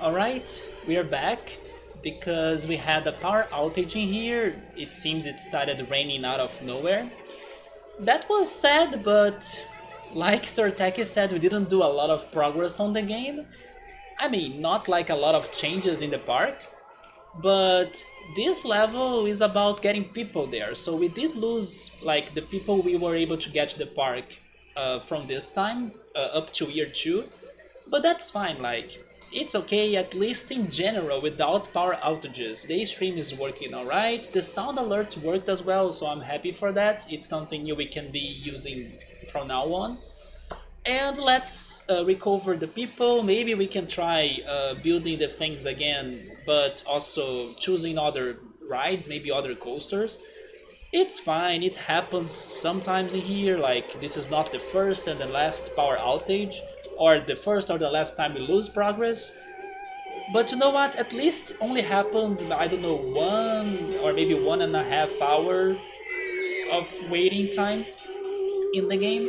Alright, we are back because we had a power outage in here. It seems it started raining out of nowhere. That was sad, but like Sir Taki said, we didn't do a lot of progress on the game. I mean, not like a lot of changes in the park, but this level is about getting people there. So we did lose like the people we were able to get to the park from this time up to year 2. But that's fine, like, it's okay, at least in general, without power outages. The stream is working alright, the sound alerts worked as well, so I'm happy for that. It's something new we can be using from now on. And let's recover the people. Maybe we can try building the things again, but also choosing other rides, maybe other coasters. It's fine, it happens sometimes in here, like this is not the first and the last power outage, or the first or the last time we lose progress. But you know what, at least only happened, I don't know, 1 or maybe 1.5 hour of waiting time in the game.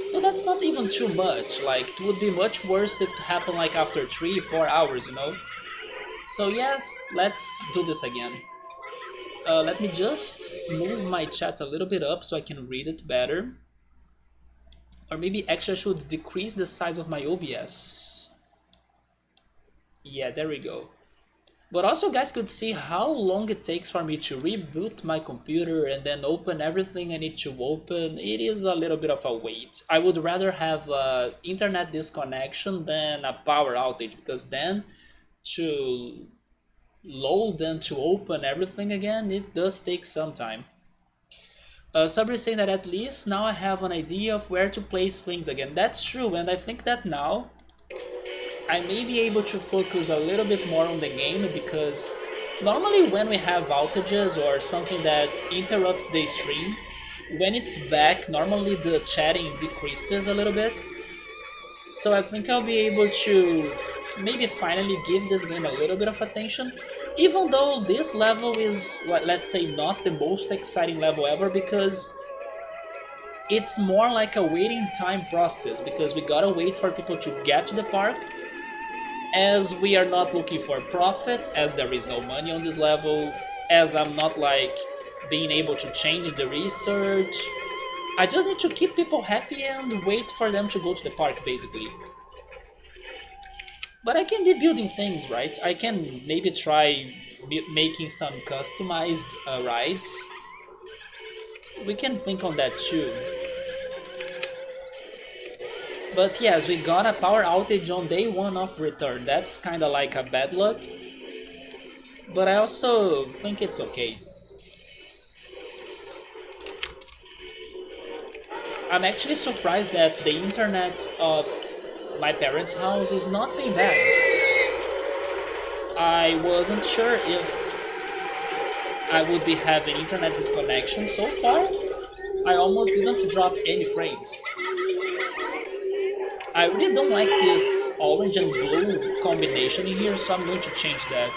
So that's not even too much, like it would be much worse if it happened like after 3-4 hours, you know? So yes, let's do this again. Let me just move my chat a little bit up so I can read it better. Or maybe actually I should decrease the size of my OBS. Yeah, there we go. But also guys could see how long it takes for me to reboot my computer and then open everything I need to open. It is a little bit of a wait. I would rather have internet disconnection than a power outage, because then to load and to open everything again, it does take some time. Sabri is saying that at least now I have an idea of where to place things again. That's true, and I think that now I may be able to focus a little bit more on the game, because normally when we have outages or something that interrupts the stream, when it's back, normally the chatting decreases a little bit. So I think I'll be able to maybe finally give this game a little bit of attention, even though this level is, let's say, not the most exciting level ever, because it's more like a waiting time process, because we gotta wait for people to get to the park, as we are not looking for profit, as there is no money on this level, as I'm not like being able to change the research. I just need to keep people happy and wait for them to go to the park, basically. But I can be building things, right? I can maybe try making some customized rides. We can think on that too. But yes, we got a power outage on day 1 of return. That's kinda like a bad luck. But I also think it's okay. I'm actually surprised that the internet of my parents' house is not being bad. I wasn't sure if I would be having internet disconnection. So far, I almost didn't drop any frames. I really don't like this orange and blue combination in here, so I'm going to change that.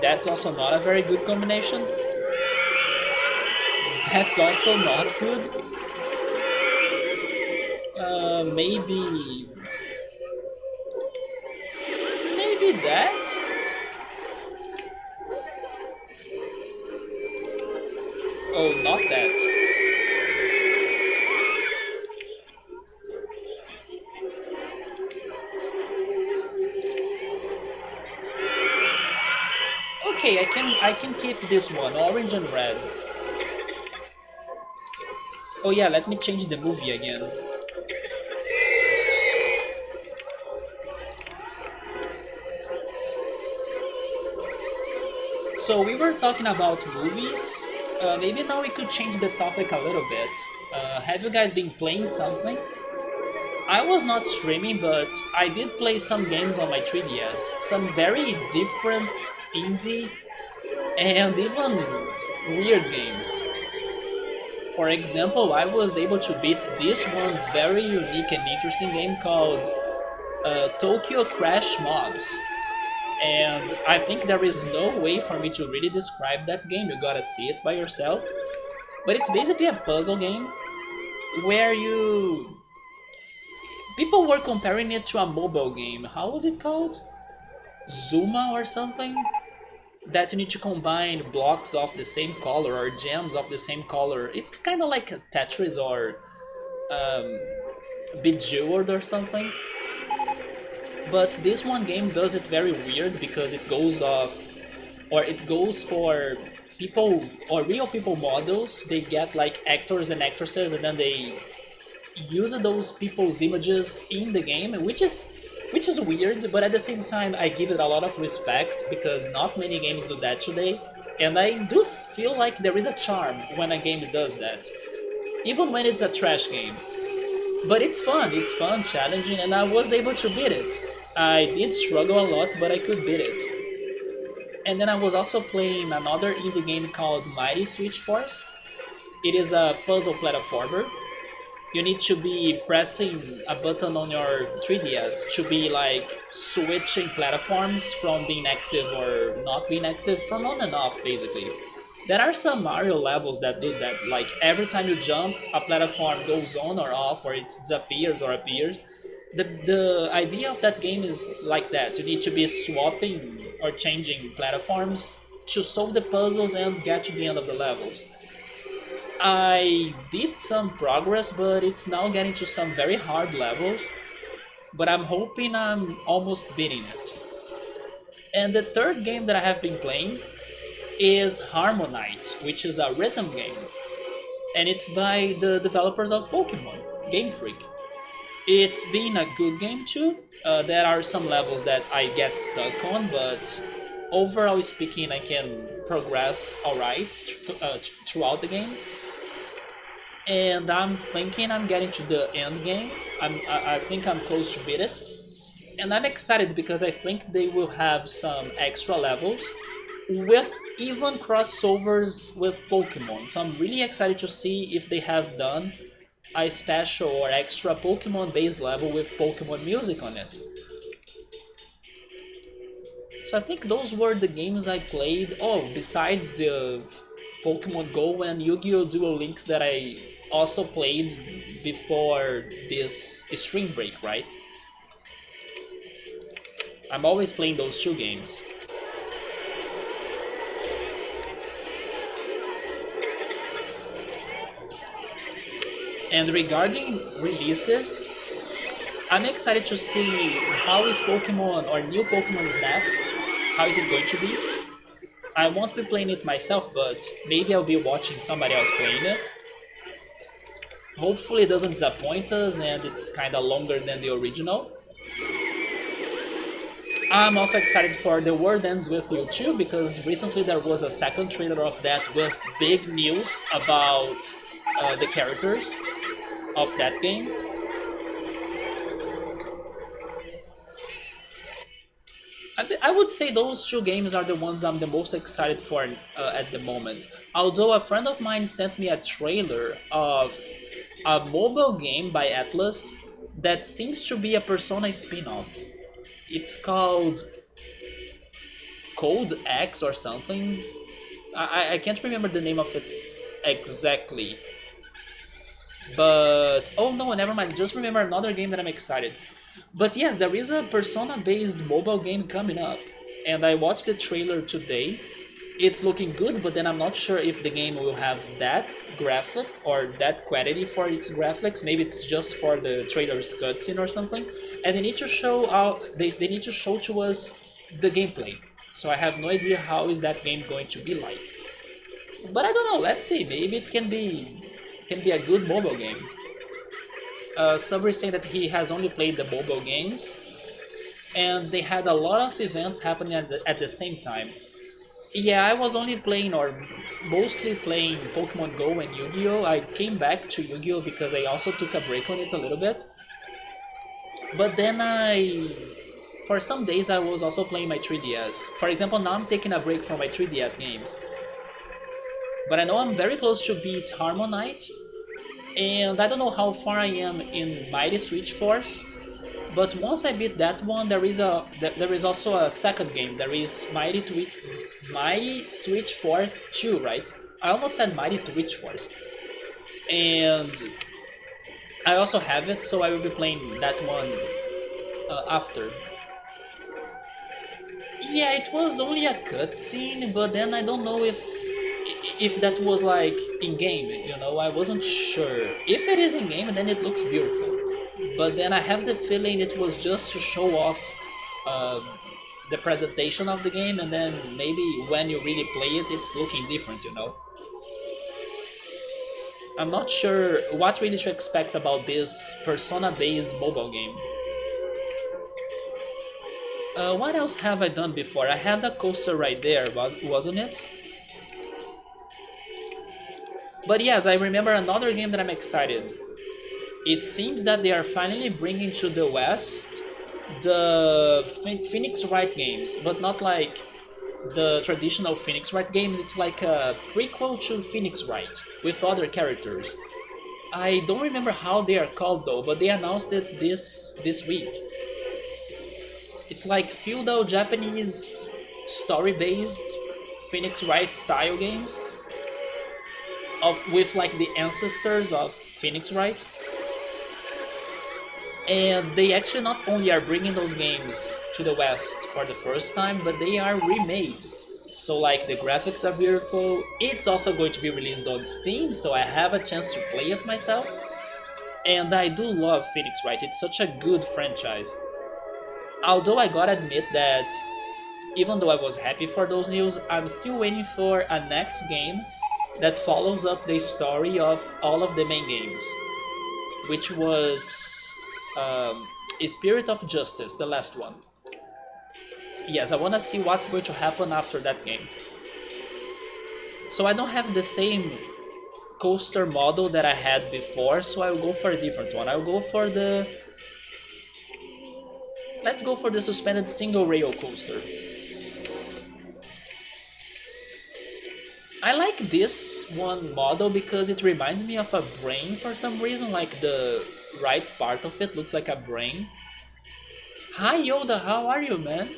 That's also not a very good combination. That's also not good. Maybe that? Oh, not that. Okay, I can keep this one, orange and red. Oh yeah, let me change the movie again. So we were talking about movies. Maybe now we could change the topic a little bit. Have you guys been playing something? I was not streaming, but I did play some games on my 3DS. Some very different indie and even weird games. For example, I was able to beat this one very unique and interesting game called Tokyo Crash Mobs. And I think there is no way for me to really describe that game, you gotta see it by yourself. But it's basically a puzzle game where you people were comparing it to a mobile game. How was it called? Zuma or something? That you need to combine blocks of the same color or gems of the same color. It's kind of like a Tetris or um, Bejeweled or something. But this one game does it very weird because it goes off, or it goes for people or real people models. They get like actors and actresses, and then they use those people's images in the game, which is weird. But at the same time, I give it a lot of respect because not many games do that today, and I do feel like there is a charm when a game does that, even when it's a trash game. But it's fun, challenging, and I was able to beat it. I did struggle a lot, but I could beat it. And then I was also playing another indie game called Mighty Switch Force. It is a puzzle platformer. You need to be pressing a button on your 3DS to be like switching platforms from being active or not being active, from on and off basically. There are some Mario levels that do that, like every time you jump, a platform goes on or off, or it disappears or appears. The idea of that game is like that. You need to be swapping or changing platforms to solve the puzzles and get to the end of the levels. I did some progress, but it's now getting to some very hard levels. But I'm hoping I'm almost beating it. And the third game that I have been playing is Harmonite, which is a rhythm game. And it's by the developers of Pokemon, Game Freak. It's been a good game too. There are some levels that I get stuck on, but overall speaking, I can progress alright throughout the game. And I'm thinking I'm getting to the end game. I think I'm close to beat it, and I'm excited because I think they will have some extra levels with even crossovers with Pokemon. So I'm really excited to see if they have done a special or extra Pokemon based level with Pokemon music on it. So I think those were the games I played. Oh, besides the Pokemon Go and Yu-Gi-Oh! Duel Links that I also played before this stream break, right? I'm always playing those two games. And regarding releases, I'm excited to see how is Pokemon or new Pokemon Snap, how is it going to be? I won't be playing it myself, but maybe I'll be watching somebody else playing it. Hopefully it doesn't disappoint us and it's kinda longer than the original. I'm also excited for The World Ends With You too, because recently there was a second trailer of that with big news about the characters of that game. I would say those two games are the ones I'm the most excited for at the moment. Although a friend of mine sent me a trailer of a mobile game by Atlas that seems to be a Persona spin-off. It's called Code X or something. I can't remember the name of it exactly. But oh no, never mind. Just remember another game that I'm excited. But yes, there is a Persona-based mobile game coming up, and I watched the trailer today. It's looking good, but then I'm not sure if the game will have that graphic or that quality for its graphics. Maybe it's just for the trailer's cutscene or something. And they need to show to us the gameplay. So I have no idea how is that game going to be like. But I don't know. Let's see. Maybe it can be a good mobile game. Sabri saying that he has only played the mobile games, and they had a lot of events happening at the same time. Yeah, I was only playing or mostly playing Pokemon Go and Yu-Gi-Oh! I came back to Yu-Gi-Oh! Because I also took a break on it a little bit. But then for some days I was also playing my 3DS. For example, now I'm taking a break from my 3DS games. But I know I'm very close to beat Harmonite, and I don't know how far I am in Mighty Switch Force. But once I beat that one, there is also a second game. There is Mighty Switch Force 2, right? I almost said Mighty Twitch Force. And I also have it, so I will be playing that one after. Yeah, it was only a cutscene, but then I don't know if that was like in game. You know, I wasn't sure. If it is in game, then it looks beautiful. But then I have the feeling it was just to show off um, the presentation of the game, and then maybe when you really play it, it's looking different. You know, I'm not sure what really to expect about this persona-based mobile game. What else have I done before? I had a coaster right there, wasn't it? But yes, I remember another game that I'm excited. It seems that they are finally bringing to the West the Phoenix Wright games, but not like the traditional Phoenix Wright games. It's like a prequel to Phoenix Wright with other characters. I don't remember how they are called though, but they announced it this week. It's like feudal Japanese story-based Phoenix Wright style games of with like the ancestors of Phoenix Wright, and they actually not only are bringing those games to the West for the first time, but they are remade. So like the graphics are beautiful. It's also going to be released on Steam, so I have a chance to play it myself. And I do love Phoenix Wright. It's such a good franchise. Although I gotta admit that even though I was happy for those news, I'm still waiting for a next game that follows up the story of all of the main games, which was um, Spirit of Justice, the last one. Yes, I want to see what's going to happen after that game. So I don't have the same coaster model that I had before, so I'll go for a different one. I'll go for the... Let's go for the suspended single rail coaster. I like this one model because it reminds me of a brain for some reason, like the right part of it looks like a brain. Hi Yoda, how are you, man?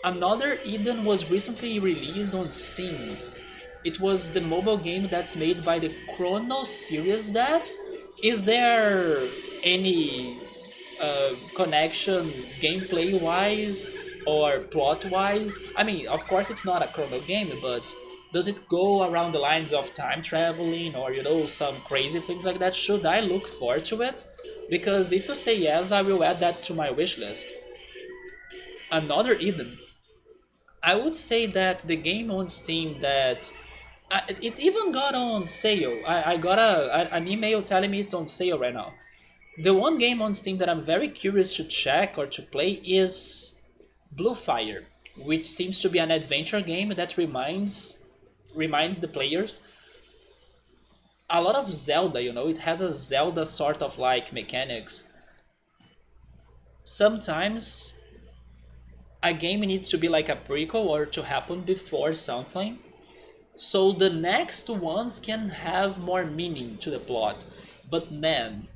Another Eden was recently released on Steam. It was the mobile game that's made by the Chrono series devs. Is there any connection gameplay wise or plot wise? I mean, of course, it's not a Chrono game, but does it go around the lines of time traveling or some crazy things like that? Should I look forward to it? Because if you say yes, I will add that to my wish list. Another Eden. I would say that the game on Steam that it even got on sale. I got an email telling me it's on sale right now. The one game on Steam that I'm very curious to check or to play is Blue Fire, which seems to be an adventure game that reminds the players a lot of Zelda. It has a Zelda sort of like mechanics. Sometimes a game needs to be like a prequel or to happen before something, so the next ones can have more meaning to the plot. But man,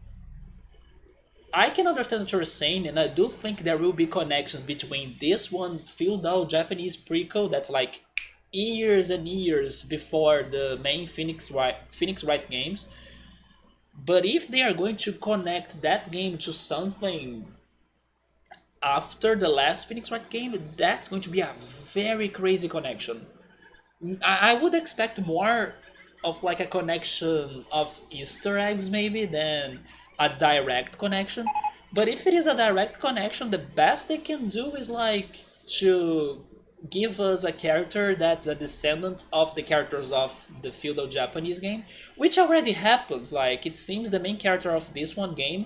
I can understand what you're saying, and I do think there will be connections between this one feudal Japanese prequel that's like years and years before the main Phoenix Wright games. But if they are going to connect that game to something after the last Phoenix Wright game, that's going to be a very crazy connection. I would expect more of like a connection of Easter eggs maybe than a direct connection. But if it is a direct connection, the best they can do is like to give us a character that's a descendant of the characters of the feudal Japanese game, which already happens. Like it seems the main character of this one game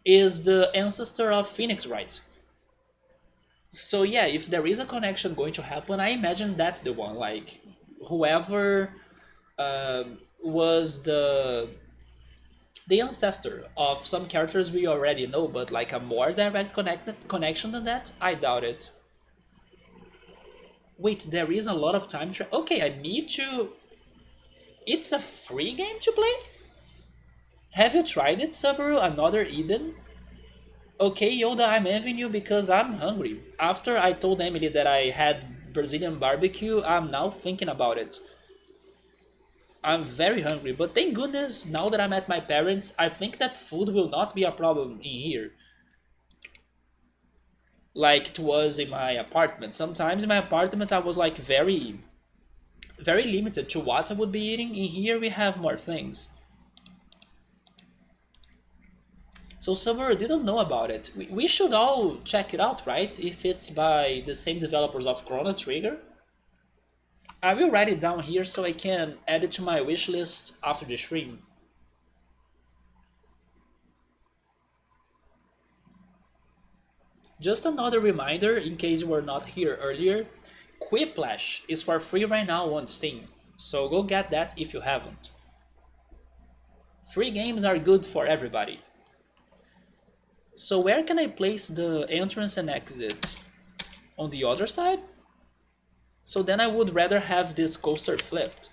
is the ancestor of Phoenix Wright. So yeah, if there is a connection going to happen, I imagine that's the one. Like whoever was the ancestor of some characters we already know, but like a more direct connection than that, I doubt it. Wait, there is a lot of time travel. Okay, I need to. It's a free game to play. Have you tried it, Subaru? Another Eden? Okay, Yoda, I'm having you because I'm hungry. After I told Emily that I had Brazilian barbecue, I'm now thinking about it. I'm very hungry, but thank goodness now that I'm at my parents, I think that food will not be a problem in here like it was in my apartment. Sometimes in my apartment I was like very limited to what I would be eating. In here we have more things. So Summer didn't know about it. We should all check it out, right? If it's by the same developers of Chrono Trigger. I will write it down here so I can add it to my wish list after the stream. Just another reminder in case you were not here earlier, Quiplash is for free right now on Steam, so go get that if you haven't. Free games are good for everybody. So where can I place the entrance and exit? On the other side? So then I would rather have this coaster flipped.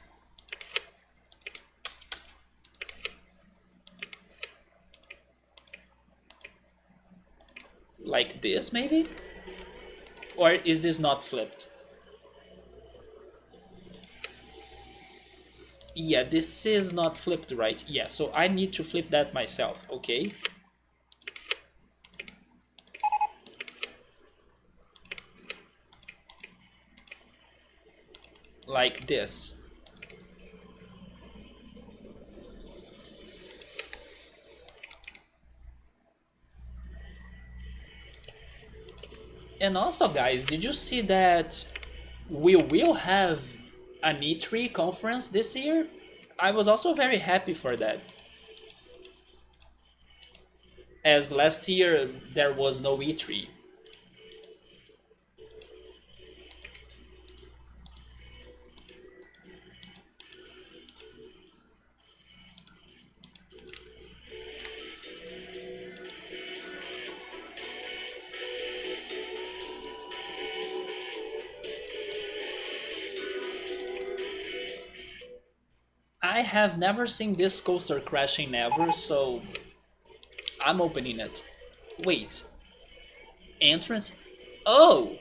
Like this maybe? Or is this not flipped? Yeah, this is not flipped, right? Yeah, so I need to flip that myself, okay? Like this. And also, guys, did you see that we will have an E3 conference this year? I was also very happy for that. As last year there was no E3. I have never seen this coaster crashing ever, so I'm opening it. Wait, entrance? Oh!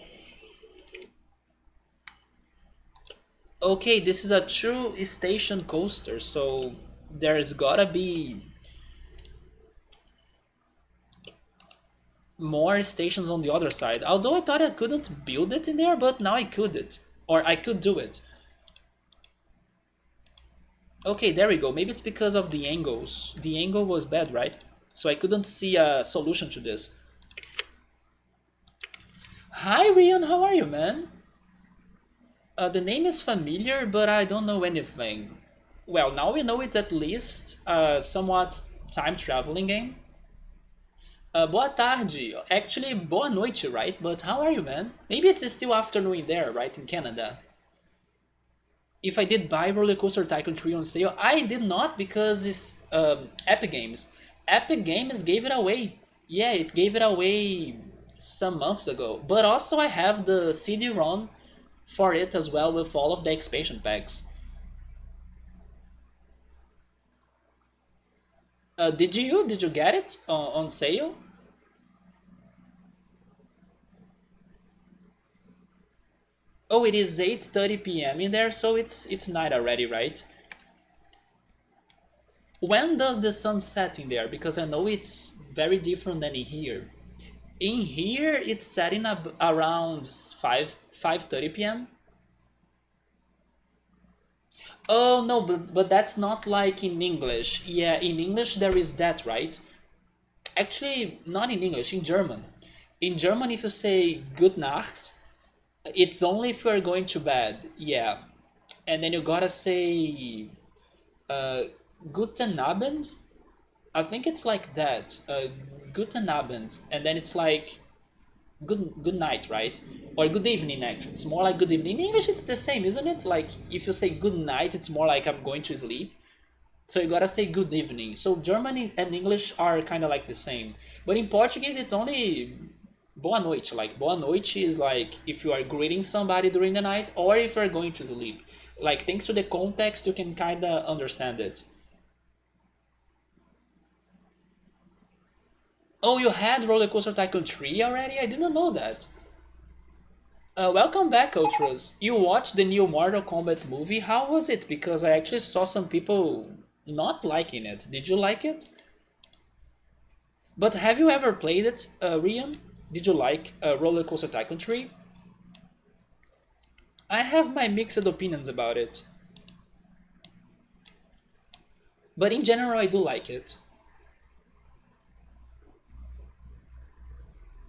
Okay, this is a true station coaster, so there's gotta be more stations on the other side. Although I thought I couldn't build it in there, but now I could it. Or I could do it. Okay, there we go. Maybe it's because of the angles. The angle was bad, right? So I couldn't see a solution to this. Hi Rion, how are you, man? The name is familiar, but I don't know anything. Well, now we know it's at least a somewhat time traveling game. Boa tarde. Actually, boa noite, right? But how are you, man? Maybe it's still afternoon there, right, in Canada. If I did buy RollerCoaster Tycoon 3 on sale, I did not because it's Epic Games. Epic Games gave it away. Yeah, it gave it away some months ago. But also I have the CD-ROM for it as well with all of the expansion packs. Did you get it on sale? Oh, it is 8:30 p.m. in there, so it's night already, right? When does the sun set in there? Because I know it's very different than in here. In here, it's setting up around 5:30 p.m. Oh no, but that's not like in English. Yeah, in English there is that, right? Actually, not in English, in German. In German, if you say good Nacht, it's only if you're going to bed. Yeah, and then you gotta say uh, Guten Abend. I think it's like that. Guten Abend, and then it's like good night, right? Or good evening. Actually, it's more like good evening. In English, it's the same, isn't it? Like if you say good night, it's more like I'm going to sleep. So you gotta say good evening. So German and English are kind of like the same, but in Portuguese, it's only boa noite. Like boa noite is like if you are greeting somebody during the night, or if you're going to sleep. Like thanks to the context, you can kind of understand it. Oh, you had Roller Coaster Tycoon 3 already? I didn't know that. Welcome back, Ultras. You watched the new Mortal Kombat movie. How was it? Because I actually saw some people not liking it. Did you like it? But have you ever played it, Rian? Did you like RollerCoaster Tycoon 3? I have my mixed opinions about it. But in general, I do like it.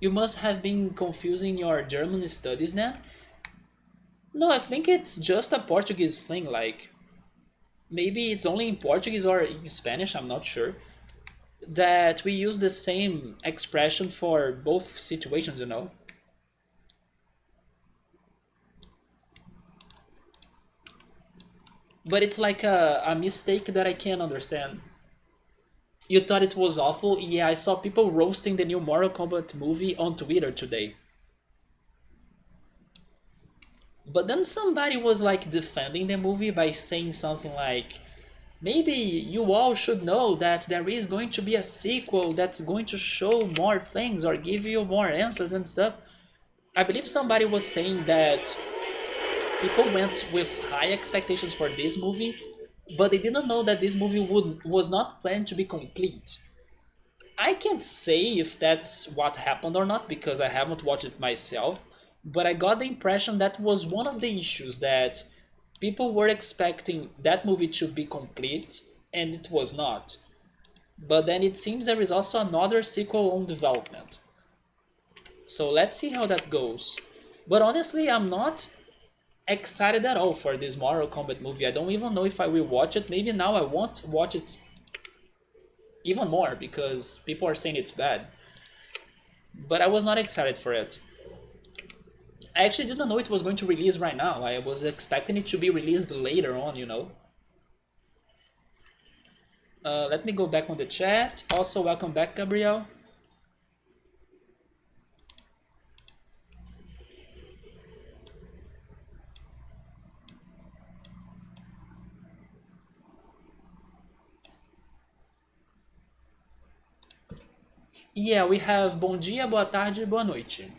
You must have been confusing your German studies then? No, I think it's just a Portuguese thing, like maybe it's only in Portuguese or in Spanish, I'm not sure, that we use the same expression for both situations. But it's like a mistake that I can't understand. You thought it was awful? Yeah, I saw people roasting the new Mortal Kombat movie on Twitter today. But then somebody was like defending the movie by saying something like, maybe you all should know that there is going to be a sequel that's going to show more things or give you more answers and stuff. I believe somebody was saying that people went with high expectations for this movie, but they didn't know that this movie was not planned to be complete. I can't say if that's what happened or not because I haven't watched it myself, but I got the impression that was one of the issues that people were expecting that movie to be complete and it was not. But then it seems there is also another sequel on development. So let's see how that goes. But honestly, I'm not excited at all for this Mortal Kombat movie. I don't even know if I will watch it. Maybe now I won't watch it even more because people are saying it's bad. But I was not excited for it. I actually didn't know it was going to release right now. I was expecting it to be released later on. Let me go back on the chat. Also, welcome back, Gabriel. Yeah, we have bom dia, boa tarde, boa noite.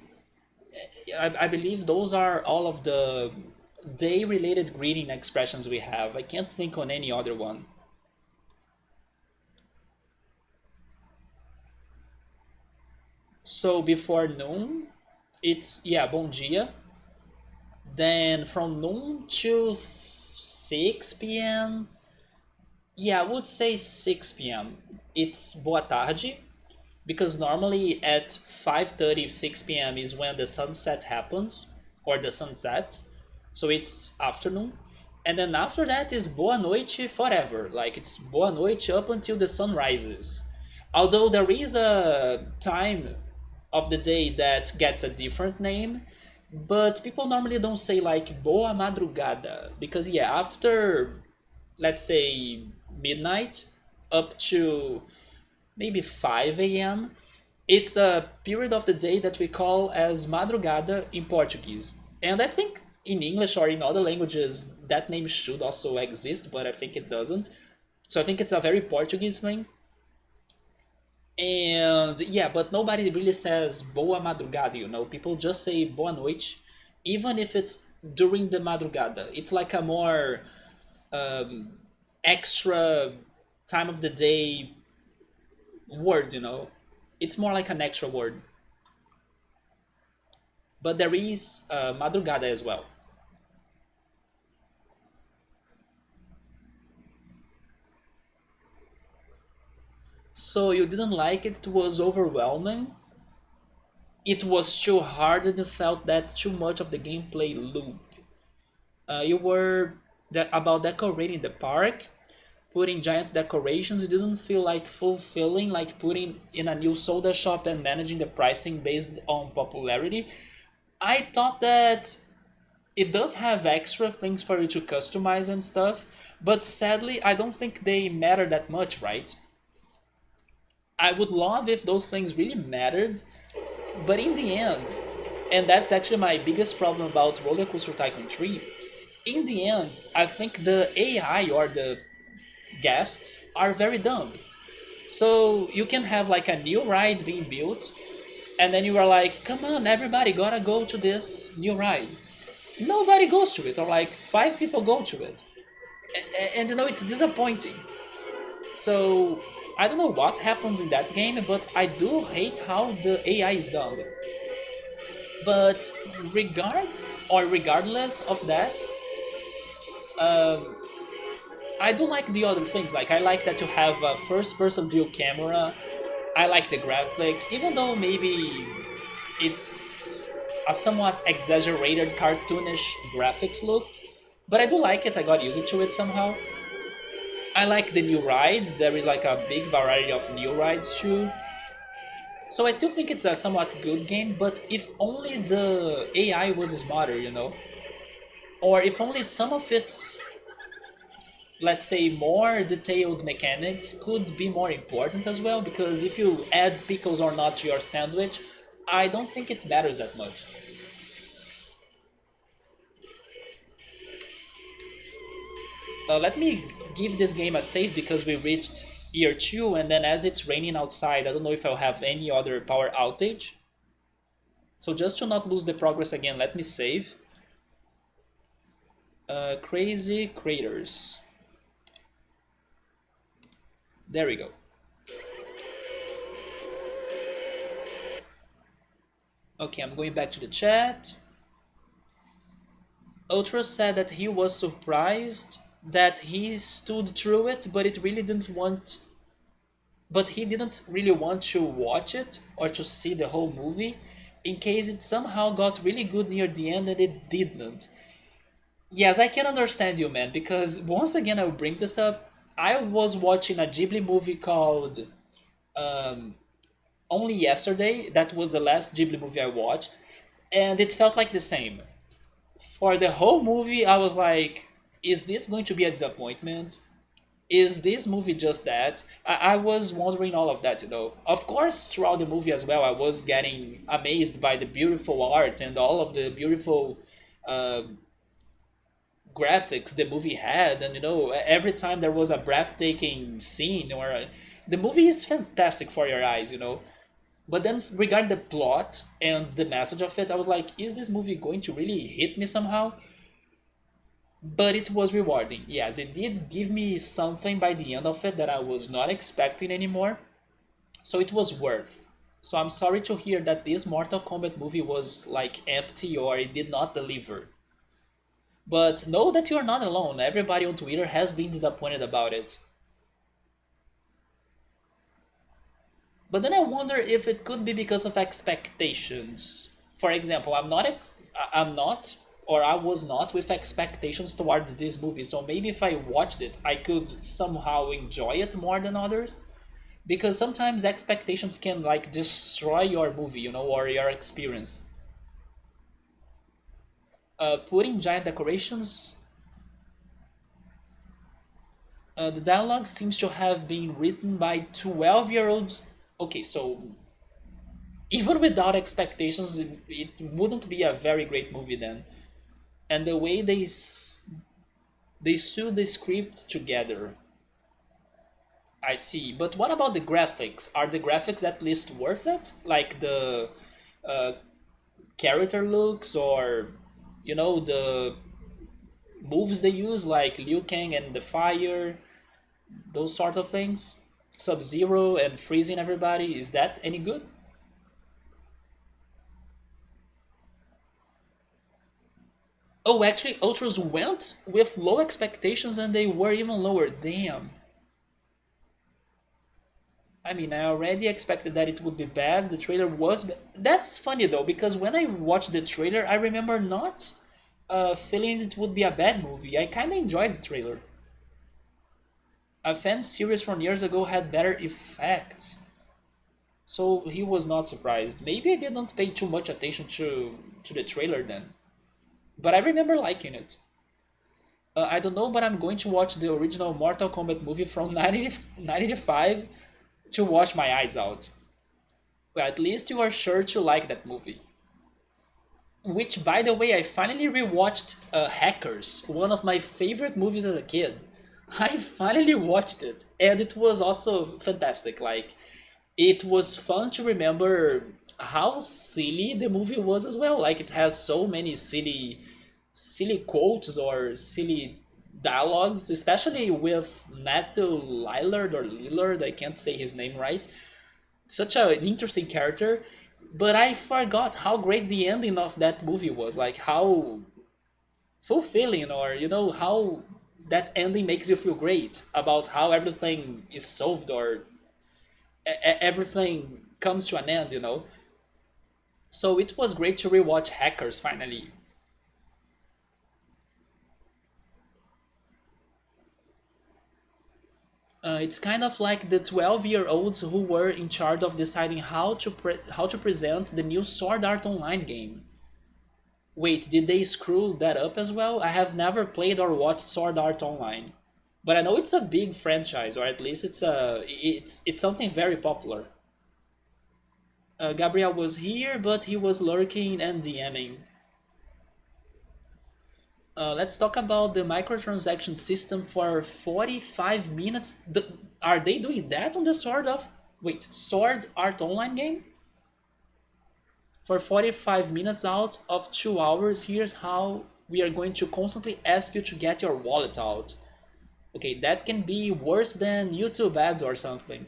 I believe those are all of the day-related greeting expressions we have. I can't think on any other one. So before noon, it's yeah, bom dia. Then from noon to 6 p.m., yeah, I would say 6 p.m. It's boa tarde, because normally at 5:30, 6 p.m. is when the sunset happens, or the sunset. So it's afternoon. And then after that is boa noite forever. Like it's boa noite up until the sun rises. Although there is a time of the day that gets a different name, but people normally don't say like boa madrugada because yeah, after let's say midnight up to maybe 5 a.m., it's a period of the day that we call as madrugada in Portuguese. And I think in English or in other languages that name should also exist, but I think it doesn't. So I think it's a very Portuguese thing. And yeah, but nobody really says boa madrugada. People just say boa noite, even if it's during the madrugada. It's like a more um, extra time of the day word. It's more like an extra word. But there is madrugada as well. So you didn't like it? It was overwhelming. It was too hard and you felt that too much of the gameplay loop. You were about decorating the park, putting giant decorations. It didn't feel like fulfilling, like putting in a new soda shop and managing the pricing based on popularity. I thought that it does have extra things for you to customize and stuff, but sadly, I don't think they matter that much, right? I would love if those things really mattered, but in the end, and that's actually my biggest problem about RollerCoaster Tycoon 3, in the end, I think the AI or the guests are very dumb. So you can have like a new ride being built, And then you are like, come on, everybody gotta go to this new ride. Nobody goes to it, or like five people go to it. And you know, it's disappointing. So I don't know what happens in that game, but I do hate how the AI is done. But regardless of that, um, I do like the other things. Like I like that you have a first-person view camera. I like the graphics, even though maybe it's a somewhat exaggerated cartoonish graphics look. But I do like it. I got used to it somehow. I like the new rides. There is like a big variety of new rides too. So I still think it's a somewhat good game, but if only the AI was smarter, you know? Or if only some of its, let's say, more detailed mechanics could be more important as well, because if you add pickles or not to your sandwich, I don't think it matters that much. Let me give this game a save because we reached year 2, and then as it's raining outside, I don't know if I'll have any other power outage. So just to not lose the progress again, let me save. Crazy Craters. There we go. Okay, I'm going back to the chat. Ultra said that he was surprised that he stood through it, but he didn't really want to watch it or to see the whole movie in case it somehow got really good near the end and it didn't. Yes, I can understand you, man, because once again I will bring this up. I was watching a Ghibli movie called um, Only Yesterday. That was the last Ghibli movie I watched, and it felt like the same. For the whole movie, I was like, is this going to be a disappointment? Is this movie just that? I was wondering all of that, you know. Of course, throughout the movie as well, I was getting amazed by the beautiful art and all of the beautiful uh, graphics the movie had. And, you know, every time there was a breathtaking scene or the movie is fantastic for your eyes, you know. But then regarding the plot and the message of it, I was like, is this movie going to really hit me somehow? But it was rewarding. Yes, it did give me something by the end of it that I was not expecting anymore. So it was worth. So I'm sorry to hear that this Mortal Kombat movie was like empty or it did not deliver. But know that you are not alone. Everybody on Twitter has been disappointed about it. But then I wonder if it could be because of expectations. For example, I'm not, or I was not with expectations towards this movie. So maybe if I watched it, I could somehow enjoy it more than others. Because sometimes expectations can like destroy your movie, you know, or your experience. Putting giant decorations. The dialogue seems to have been written by 12-year-olds. Okay, so even without expectations, it wouldn't be a very great movie then. And the way they sew the script together, I see. But what about the graphics? Are the graphics at least worth it? Like the uh, character looks, or you know, the moves they use, like Liu Kang and the fire, those sort of things. Sub Zero and freezing everybody. Is that any good? Oh, actually, Ultras went with low expectations and they were even lower. Damn. I mean, I already expected that it would be bad. The trailer was. That's funny though, because when I watched the trailer, I remember not feeling it would be a bad movie. I kind of enjoyed the trailer. A fan series from years ago had better effects, so he was not surprised. Maybe I didn't pay too much attention to the trailer then, but I remember liking it. I don't know, but I'm going to watch the original Mortal Kombat movie from 1995 to wash my eyes out. Well, at least you are sure to like that movie. Which, by the way, I finally rewatched Hackers, one of my favorite movies as a kid. I finally watched it, and it was also fantastic. Like, it was fun to remember how silly the movie was as well. Like it has so many silly quotes or silly dialogues, especially with Matthew Lillard. I can't say his name right. Such an interesting character, but I forgot how great the ending of that movie was. Like how fulfilling, or how that ending makes you feel great about how everything is solved, or everything comes to an end. So it was great to rewatch Hackers finally. It's kind of like the 12-year-olds who were in charge of deciding how to present the new Sword Art Online game. Wait, did they screw that up as well? I have never played or watched Sword Art Online, but I know it's a big franchise, or at least it's something very popular. Gabriel was here, but he was lurking and DMing. Let's talk about the microtransaction system for 45 minutes. Are they doing that on the Sword Art Online game? For 45 minutes out of 2 hours, here's how we are going to constantly ask you to get your wallet out. Okay, that can be worse than YouTube ads or something.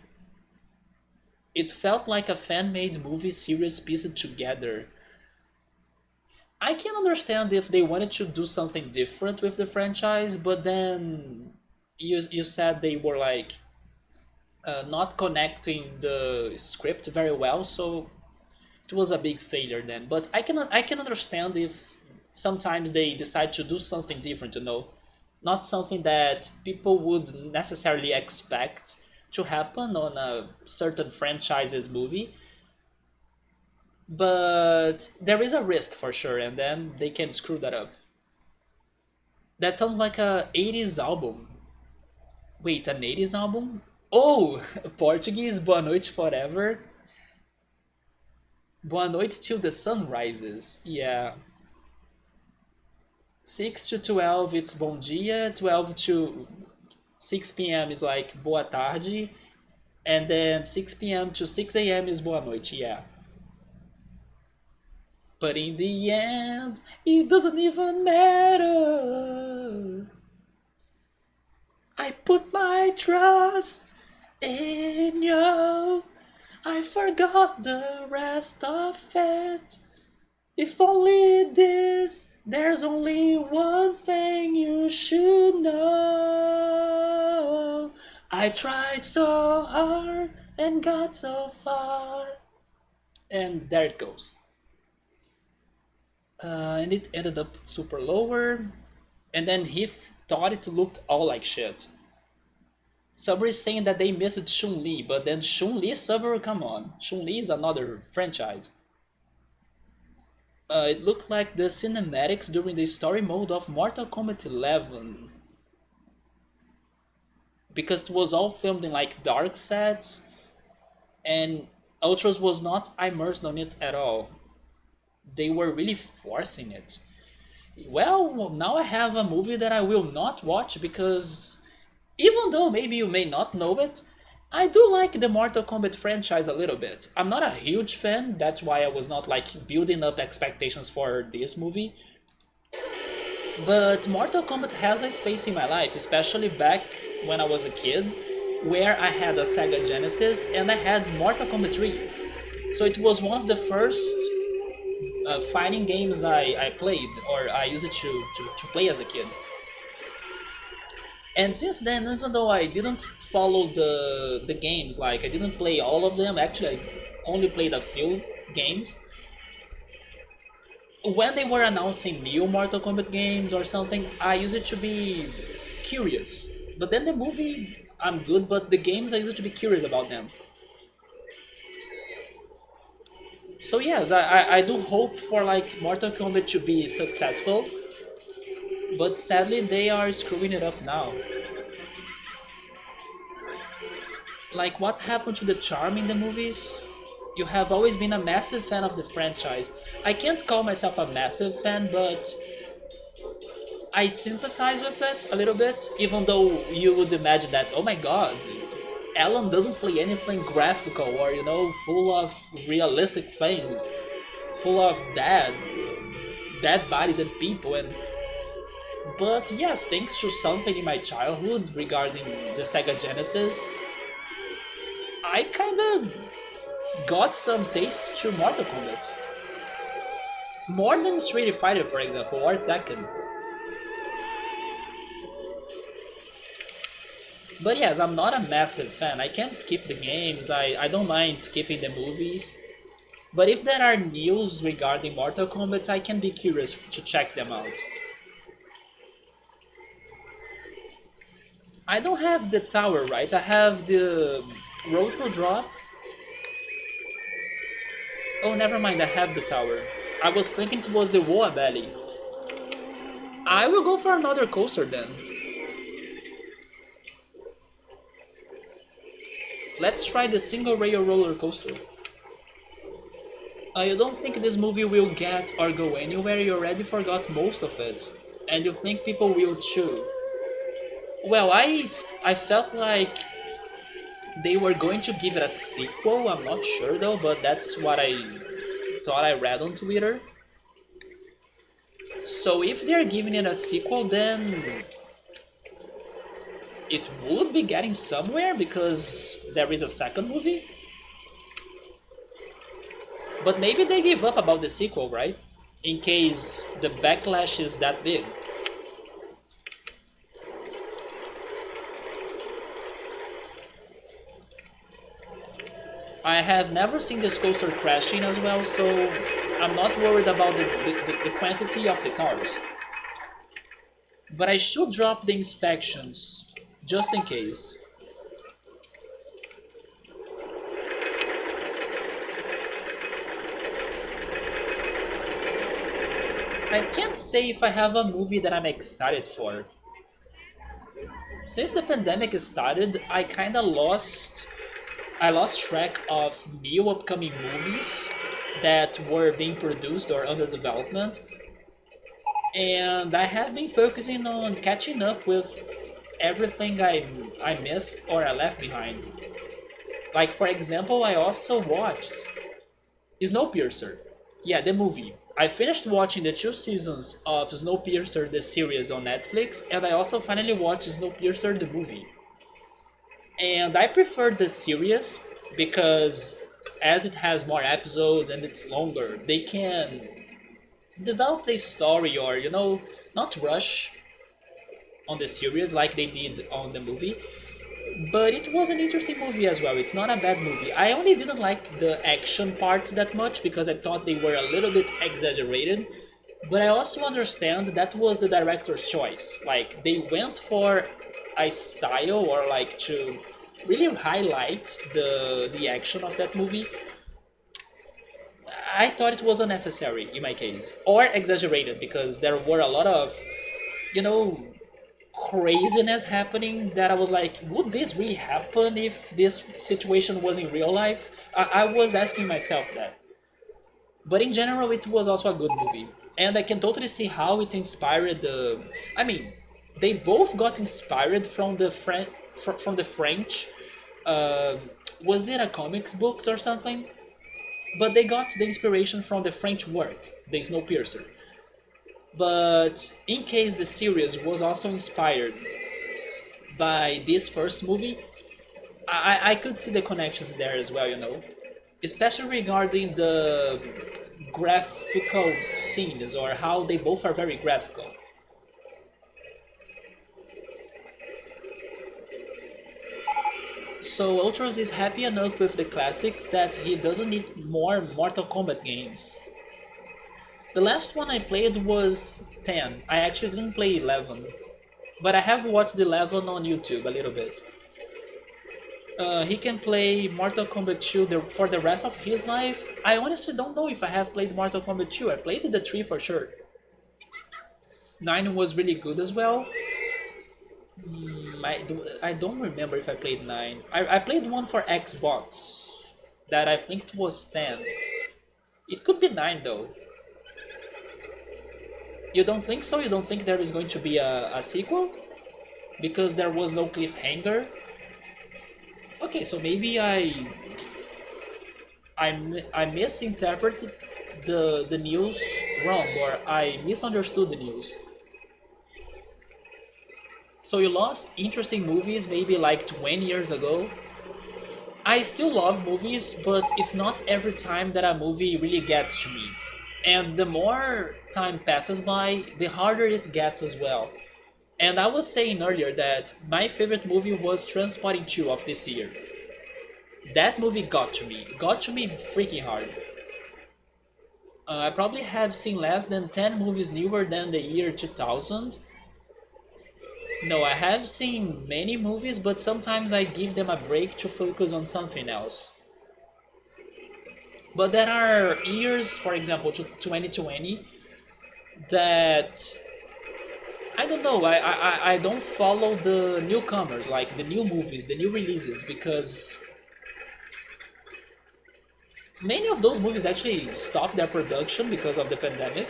It felt like a fan-made movie series pieced together. I can understand if they wanted to do something different with the franchise, but then you said they were like not connecting the script very well, so it was a big failure then. But I can understand if sometimes they decide to do something different, not something that people would necessarily expect to happen on a certain franchise's movie, but there is a risk for sure, and then they can screw that up. That sounds like a 80s album. Wait, an 80s album? Oh, Portuguese Boa Noite Forever. Boa Noite Till the Sun Rises. Yeah. 6 to 12 it's Bom Dia, 12 to 6 p.m. is like Boa Tarde, and then 6 p.m. to 6 a.m. is Boa Noite, yeah. But in the end, it doesn't even matter. I put my trust in you. I forgot the rest of it. If only this, there's only one thing you should know. I tried so hard and got so far. And there it goes. And it ended up super lower. And then he thought it looked all like shit. Subway is saying that they missed Chun-Li, but then Chun-Li, Subway, come on. Chun-Li is another franchise. It looked like the cinematics during the story mode of Mortal Kombat 11. Because it was all filmed in like dark sets, and Ultros was not immersed on it at all. They were really forcing it. Well, now I have a movie that I will not watch because even though maybe you may not know it, I do like the Mortal Kombat franchise a little bit. I'm not a huge fan, that's why I was not like building up expectations for this movie. But Mortal Kombat has a space in my life, especially back when I was a kid, where I had a Sega Genesis and I had Mortal Kombat 3. So it was one of the first fighting games I played, or I used it to play as a kid. And since then, even though I didn't follow the games, like I didn't play all of them, actually I only played a few games, when they were announcing new Mortal Kombat games or something, I used it to be curious. But then the movie, I'm good, but the games I used to be curious about them. So yes, I do hope for like Mortal Kombat to be successful, but sadly they are screwing it up now. Like what happened to the charm in the movies? You have always been a massive fan of the franchise. I can't call myself a massive fan, but I sympathize with it a little bit, even though you would imagine that, oh my god, Alan doesn't play anything graphical or full of realistic things, full of dead bodies and people. And but yes, thanks to something in my childhood regarding the Sega Genesis, I kind of got some taste to Mortal Kombat. More than Street Fighter, for example, or Tekken. But yes, I'm not a massive fan. I can't skip the games, I don't mind skipping the movies. But if there are news regarding Mortal Kombat, I can be curious to check them out. I don't have the tower, right? I have the road to drop. Oh, never mind, I have the tower. I was thinking it was the Woa Valley. I will go for another coaster then. Let's try the single rail roller coaster. You don't think this movie will get or go anywhere? You already forgot most of it. And you think people will too. Well, I felt like they were going to give it a sequel. I'm not sure though, but that's what I thought I read on Twitter. So if they're giving it a sequel, then it would be getting somewhere because there is a second movie. But maybe they give up about the sequel, right? In case the backlash is that big. I have never seen this coaster crashing as well, so I'm not worried about the quantity of the cars. But I should drop the inspections, just in case. I can't say if I have a movie that I'm excited for. Since the pandemic started, I lost track of new upcoming movies that were being produced or under development, and I have been focusing on catching up with everything I missed or I left behind. Like for example, I also watched Snowpiercer. Yeah, the movie. I finished watching the 2 seasons of Snowpiercer the series on Netflix, and I also finally watched Snowpiercer the movie. And I prefer the series because as it has more episodes and it's longer, they can develop the story or not rush on the series like they did on the movie. But it was an interesting movie as well. It's not a bad movie. I only didn't like the action parts that much because I thought they were a little bit exaggerated. But I also understand that was the director's choice. Like they went for a style or like to really highlight the action of that movie. I thought it was unnecessary in my case or exaggerated because there were a lot of you know craziness happening that I was like, would this really happen if this situation was in real life? I was asking myself that. But in general, it was also a good movie. And I can totally see how it inspired the. I mean, they both got inspired from from the French. Uh, was it a comics books or something? But they got the inspiration from the French work, the Snowpiercer. But in case the series was also inspired by this first movie, I could see the connections there as well, especially regarding the graphical scenes or how they both are very graphical. So Ultros is happy enough with the classics that he doesn't need more Mortal Kombat games. The last one I played was 10. I actually didn't play 11, but I have watched 11 on YouTube a little bit. He can play Mortal Kombat 2 for the rest of his life. I honestly don't know if I have played Mortal Kombat 2. I played the 3 for sure. 9 was really good as well. I don't remember if I played 9. I played one for Xbox that I think it was 10. It could be 9 though. You don't think so? You don't think there is going to be a sequel? Because there was no cliffhanger? Okay, so maybe I misinterpreted the news wrong, or I misunderstood the news. So you lost interesting movies maybe like 20 years ago. I still love movies, but it's not every time that a movie really gets to me. And the more time passes by, the harder it gets as well. And I was saying earlier that my favorite movie was Transporting 2 of this year. That movie got to me freaking hard. I probably have seen less than 10 movies newer than the year 2000. No, I have seen many movies, but sometimes I give them a break to focus on something else. But there are years, for example, to 2020, that I don't know. I don't follow the newcomers, like the new movies, the new releases, because many of those movies actually stopped their production because of the pandemic.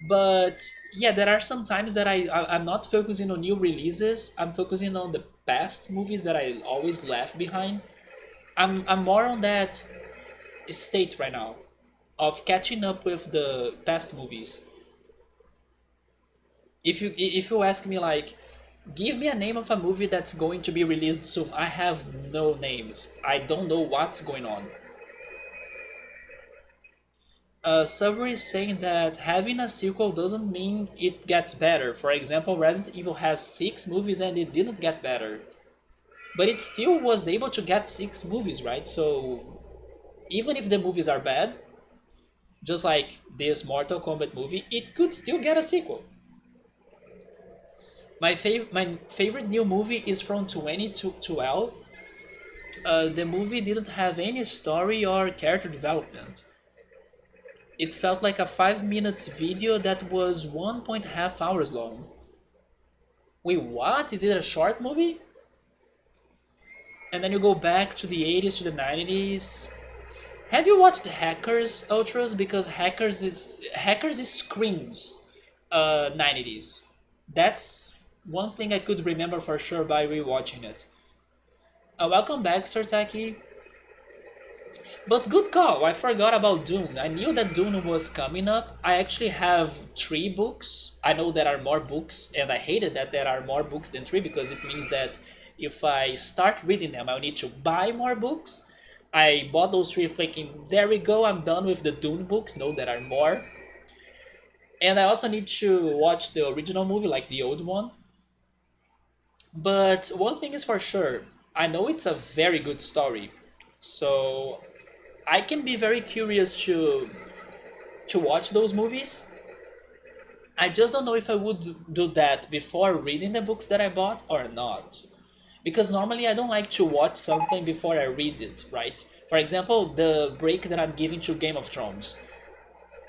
But yeah, there are some times that I'm not focusing on new releases. I'm focusing on the past movies that I always left behind. I'm more on that state right now of catching up with the past movies. If you ask me like, give me a name of a movie that's going to be released soon, I have no names. I don't know what's going on. Summary is saying that having a sequel doesn't mean it gets better. For example, Resident Evil has 6 movies and it didn't get better, but it still was able to get 6 movies, right? So even if the movies are bad, just like this Mortal Kombat movie, it could still get a sequel. My favorite new movie is from 2012. The movie didn't have any story or character development. It felt like a 5 minutes video that was 1.5 hours long. Wait, what? Is it a short movie? And then you go back to the 80s to the 90s. Have you watched Hackers Ultras? Because Hackers is screams 90s. That's one thing I could remember for sure by rewatching it. Welcome back, Sir Taki. But good call, I forgot about Dune. I knew that Dune was coming up. I actually have 3 books. I know there are more books, and I hated that there are more books than 3 because it means that if I start reading them, I'll need to buy more books. I bought those 3 thinking, there we go, I'm done with the Dune books. No, there are more. And I also need to watch the original movie, like the old one. But one thing is for sure, I know it's a very good story. So I can be very curious to watch those movies. I just don't know if I would do that before reading the books that I bought or not. Because normally I don't like to watch something before I read it, right? For example, the break that I'm giving to Game of Thrones.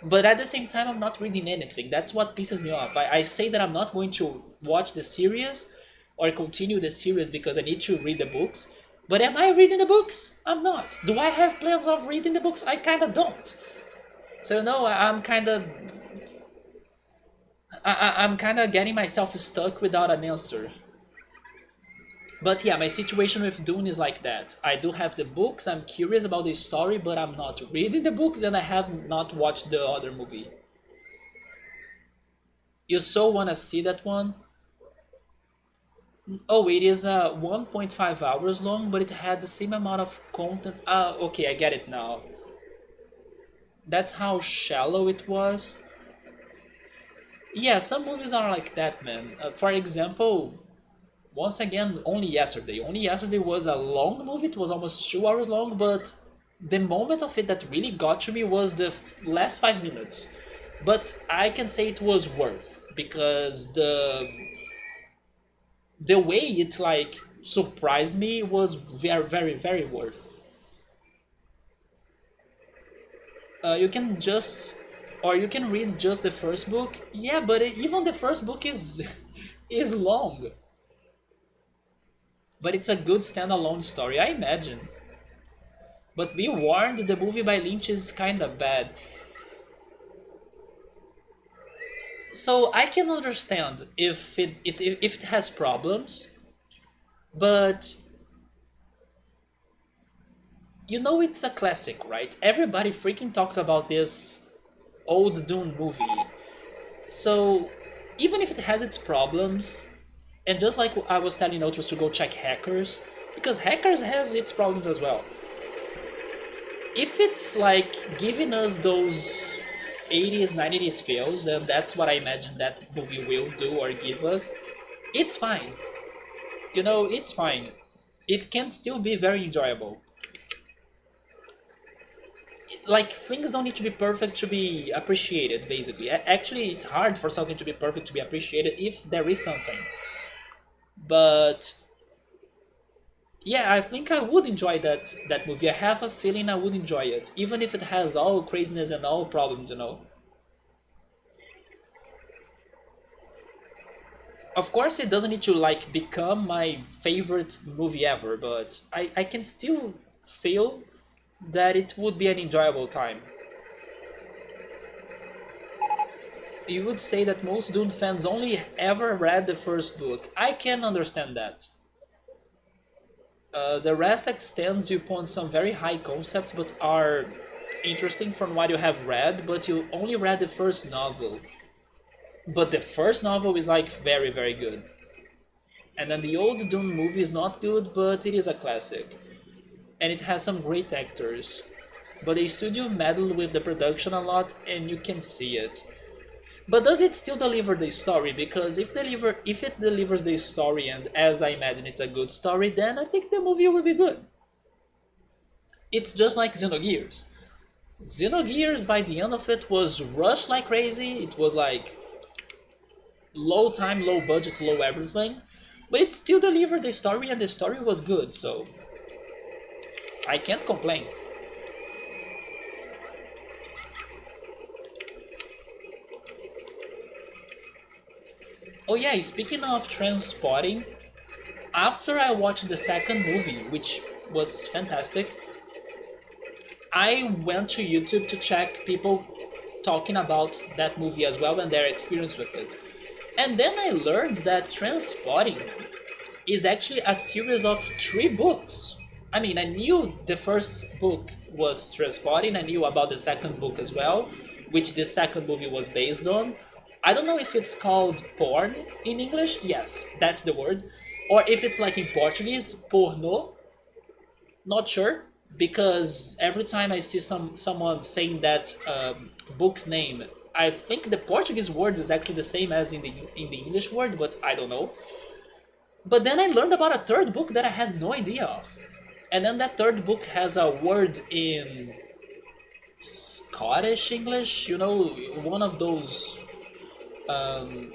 But at the same time, I'm not reading anything. That's what pisses me off. I say that I'm not going to watch the series or continue the series because I need to read the books. But am I reading the books? I'm not. Do I have plans of reading the books? I kind of don't. So no, I'm kind of I'm kind of getting myself stuck without an answer. But yeah, my situation with Dune is like that. I do have the books, I'm curious about the story, but I'm not reading the books and I have not watched the other movie. You so wanna see that one? Oh, it is 1.5 hours long, but it had the same amount of content. Ah, okay, I get it now. That's how shallow it was. Yeah, some movies are like that, man. For example, once again, only yesterday. Only yesterday was a long movie. It was almost 2 hours long, but the moment of it that really got to me was the last 5 minutes. But I can say it was worth because the way it like surprised me was very, very, very worth. You can just or you can read just the first book. Yeah, but even the first book is is long. But it's a good standalone story, I imagine. But be warned, the movie by Lynch is kinda bad. So I can understand if it has problems, but You know it's a classic, right? Everybody freaking talks about this old Dune movie. So even if it has its problems, and just like I was telling others to go check Hackers, because Hackers has its problems as well. If it's like giving us those 80s, 90s feels, and that's what I imagine that movie will do or give us, it's fine. You know, it's fine. It can still be very enjoyable. Like, things don't need to be perfect to be appreciated, basically. Actually, it's hard for something to be perfect to be appreciated if there is something. But yeah, I think I would enjoy that movie. I have a feeling I would enjoy it, even if it has all craziness and all problems, you know. Of course, it doesn't need to like become my favorite movie ever, but I can still feel that it would be an enjoyable time. You would say that most Dune fans only ever read the first book. I can understand that. The rest extends upon some very high concepts, but are interesting from what you have read, but you only read the first novel. But the first novel is like very, very good. And then the old Dune movie is not good, but it is a classic. And it has some great actors. But the studio meddled with the production a lot, and you can see it. But does it still deliver the story? Because if it delivers the story, and as I imagine it's a good story, then I think the movie will be good. It's just like Xenogears. Xenogears, by the end of it, was rushed like crazy. It was like low time, low budget, low everything. But it still delivered the story, and the story was good, so I can't complain. Oh yeah, speaking of transporting, after I watched the second movie, which was fantastic, I went to YouTube to check people talking about that movie as well and their experience with it. And then I learned that Transporting is actually a series of three books. I mean, I knew the first book was Transporting, I knew about the second book as well, which the second movie was based on. I don't know if it's called porn in English, yes, that's the word, or if it's like in Portuguese, porno, not sure, because every time I see someone saying that book's name, I think the Portuguese word is actually the same as in the English word, but I don't know. But then I learned about a third book that I had no idea of. And then that third book has a word in Scottish English, you know, one of those um,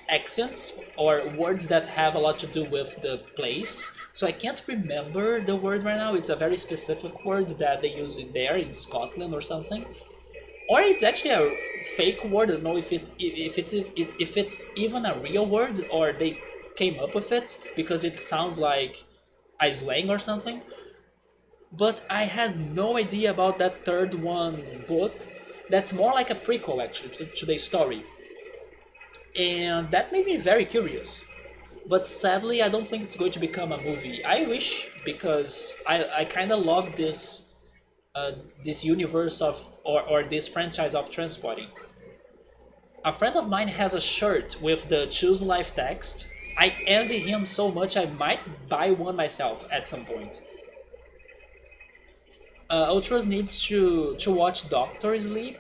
accents or words that have a lot to do with the place. So I can't remember the word right now. It's a very specific word that they use in there in Scotland or something. Or it's actually a fake word. I don't know if it's even a real word or they came up with it because it sounds like a slang or something. But I had no idea about that third one book. That's more like a prequel actually to the story, and that made me very curious. But sadly, I don't think it's going to become a movie. I wish, because I kind of love this universe of or this franchise of transporting. A friend of mine has a shirt with the Choose Life text. I envy him so much I might buy one myself at some point. Ultras needs to watch Doctor Sleep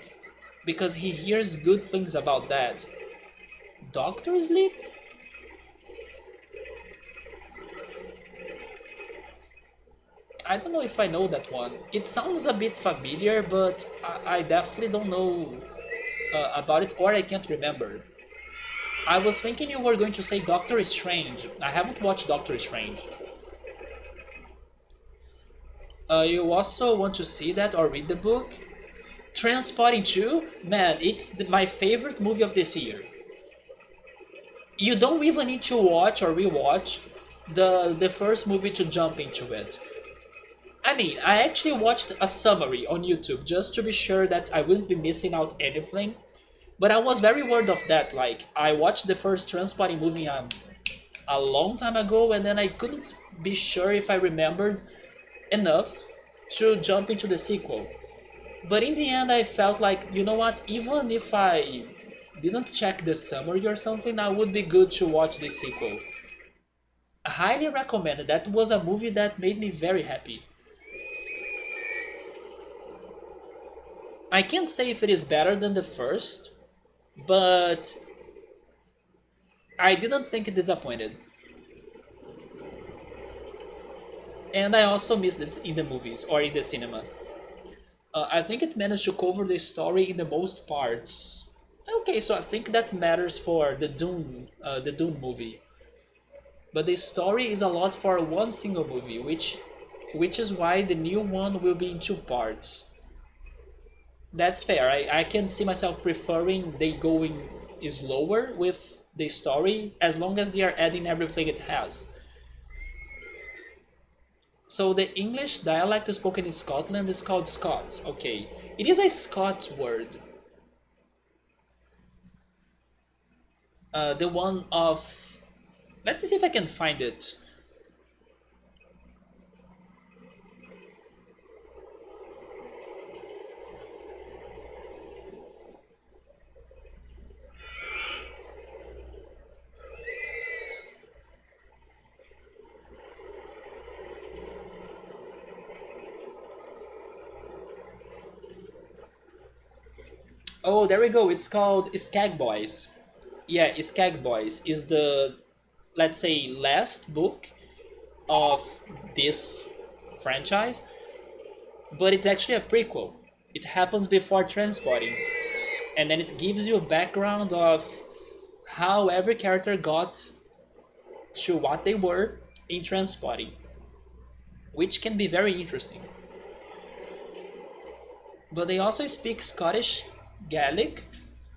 because he hears good things about that. Doctor Sleep? I don't know if I know that one. It sounds a bit familiar, but I definitely don't know about it, or I can't remember. I was thinking you were going to say Doctor Strange. I haven't watched Doctor Strange. You also want to see that or read the book? Transporting 2? Man, it's my favorite movie of this year. You don't even need to watch or rewatch the first movie to jump into it. I mean, I actually watched a summary on YouTube just to be sure that I wouldn't be missing out anything. But I was very worried of that. Like, I watched the first Transporting movie a long time ago, and then I couldn't be sure if I remembered enough to jump into the sequel. But in the end, I felt like, you know what, even if I didn't check the summary or something, I would be good to watch the sequel. Highly recommended. That was a movie that made me very happy. I can't say if it is better than the first, but I didn't think it disappointed. And I also missed it in the movies or in the cinema. I think it managed to cover the story in the most parts. Okay, so I think that matters for the Dune movie. But the story is a lot for one single movie, which is why the new one will be in two parts. That's fair. I can see myself preferring they going slower with the story as long as they are adding everything it has. So the English dialect spoken in Scotland is called Scots. Okay, it is a Scots word. The one of, let me see if I can find it. Oh, there we go. It's called Skag Boys. Yeah, Skag Boys is the, let's say, last book of this franchise, but it's actually a prequel. It happens before Transporting, and then it gives you a background of how every character got to what they were in Transporting, which can be very interesting. But they also speak Scottish Gaelic,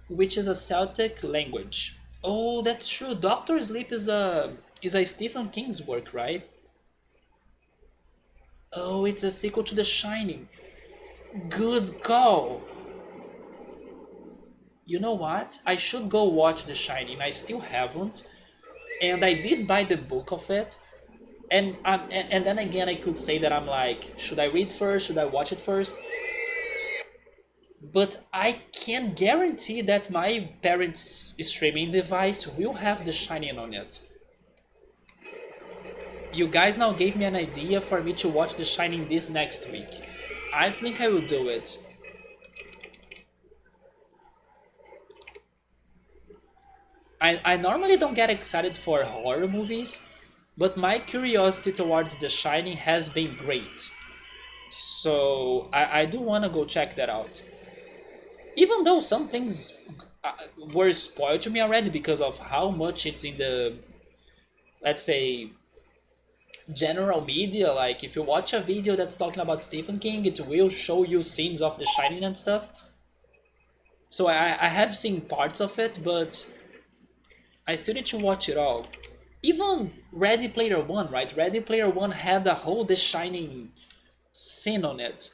which is a Celtic language. Oh, that's true. Doctor Sleep is a Stephen King's work, right? Oh, it's a sequel to The Shining. Good call. You know what? I should go watch The Shining. I still haven't, and I did buy the book of it. And then again, I could say that I'm like, should I read first? Should I watch it first? But I can guarantee that my parents' streaming device will have The Shining on it. You guys now gave me an idea for me to watch The Shining this next week. I think I will do it. I normally don't get excited for horror movies, but my curiosity towards The Shining has been great. So I do want to go check that out. Even though some things uh, were spoiled to me already because of how much it's in the, let's say, general media. Like if you watch a video that's talking about Stephen King, it will show you scenes of The Shining and stuff. So I have seen parts of it, but I still need to watch it all. Even Ready Player One, right? Ready Player One had a whole The Shining scene on it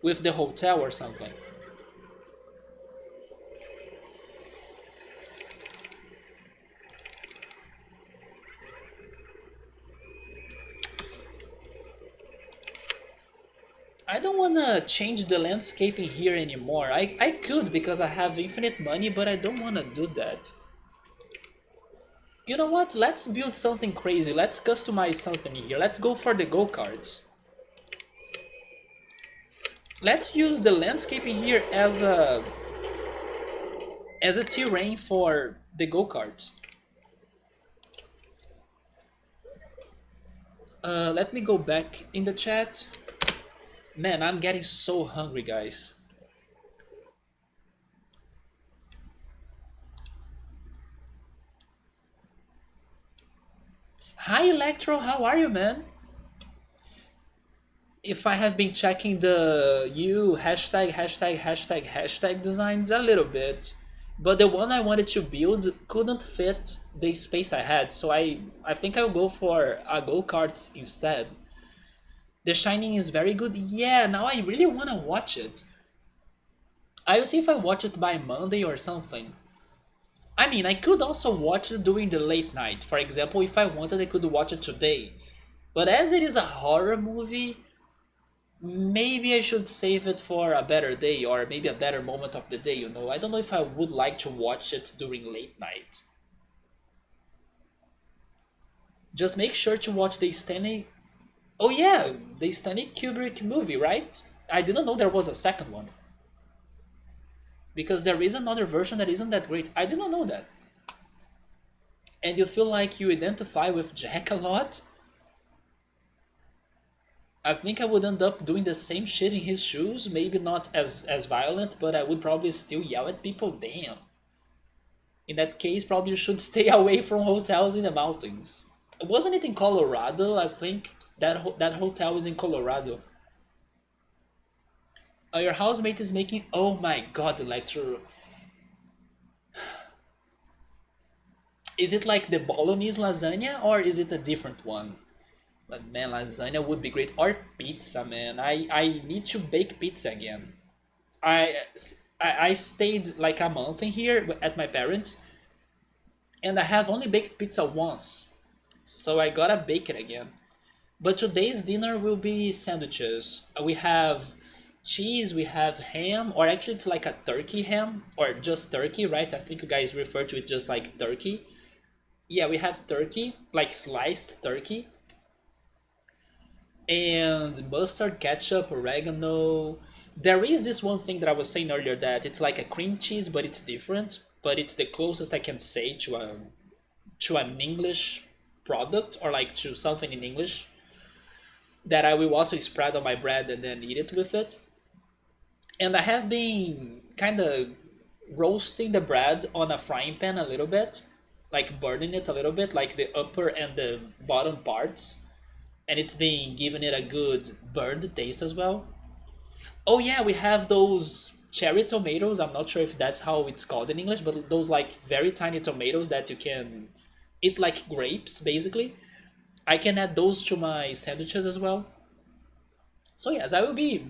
with the hotel or something. I don't want to change the landscaping here anymore. I could because I have infinite money, but I don't want to do that. You know what? Let's build something crazy. Let's customize something here. Let's go for the go-karts. Let's use the landscaping here as a terrain for the go-karts. Let me go back in the chat. Man, I'm getting so hungry, guys. Hi, Electro. How are you, man? If I have been checking the you hashtag designs a little bit, but the one I wanted to build couldn't fit the space I had, so I think I'll go for a go-karts instead. The Shining is very good. Yeah, now I really want to watch it. I'll see if I watch it by Monday or something. I mean, I could also watch it during the late night. For example, if I wanted, I could watch it today. But as it is a horror movie, maybe I should save it for a better day or maybe a better moment of the day, you know. I don't know if I would like to watch it during late night. Just make sure to watch the Stanley. Oh yeah, the Stanley Kubrick movie, right? I didn't know there was a second one because there is another version that isn't that great. I didn't know that. And you feel like you identify with Jack a lot? I think I would end up doing the same shit in his shoes. Maybe not as violent, but I would probably still yell at people. Damn. In that case, probably you should stay away from hotels in the mountains. Wasn't it in Colorado? I think that hotel is in Colorado. Your housemate is making. Oh my god, Electro. Is it like the bolognese lasagna or is it a different one? But man, lasagna would be great. Or pizza, man. I need to bake pizza again. I I stayed like a month in here at my parents, and I have only baked pizza once, so I gotta bake it again. But today's dinner will be sandwiches. We have cheese, we have ham, or actually it's like a turkey ham, or just turkey, right? I think you guys refer to it just like turkey. Yeah, we have turkey, like sliced turkey, and mustard, ketchup, oregano. There is this one thing that I was saying earlier that it's like a cream cheese, but it's different. But it's the closest I can say to an English product or like to something in English that I will also spread on my bread and then eat it with it. And I have been kind of roasting the bread on a frying pan a little bit, like burning it a little bit, like the upper and the bottom parts, and it's been giving it a good burned taste as well. Oh yeah, we have those cherry tomatoes. I'm not sure if that's how it's called in English, but those like very tiny tomatoes that you can eat like grapes, basically. I can add those to my sandwiches as well. So yes, I will be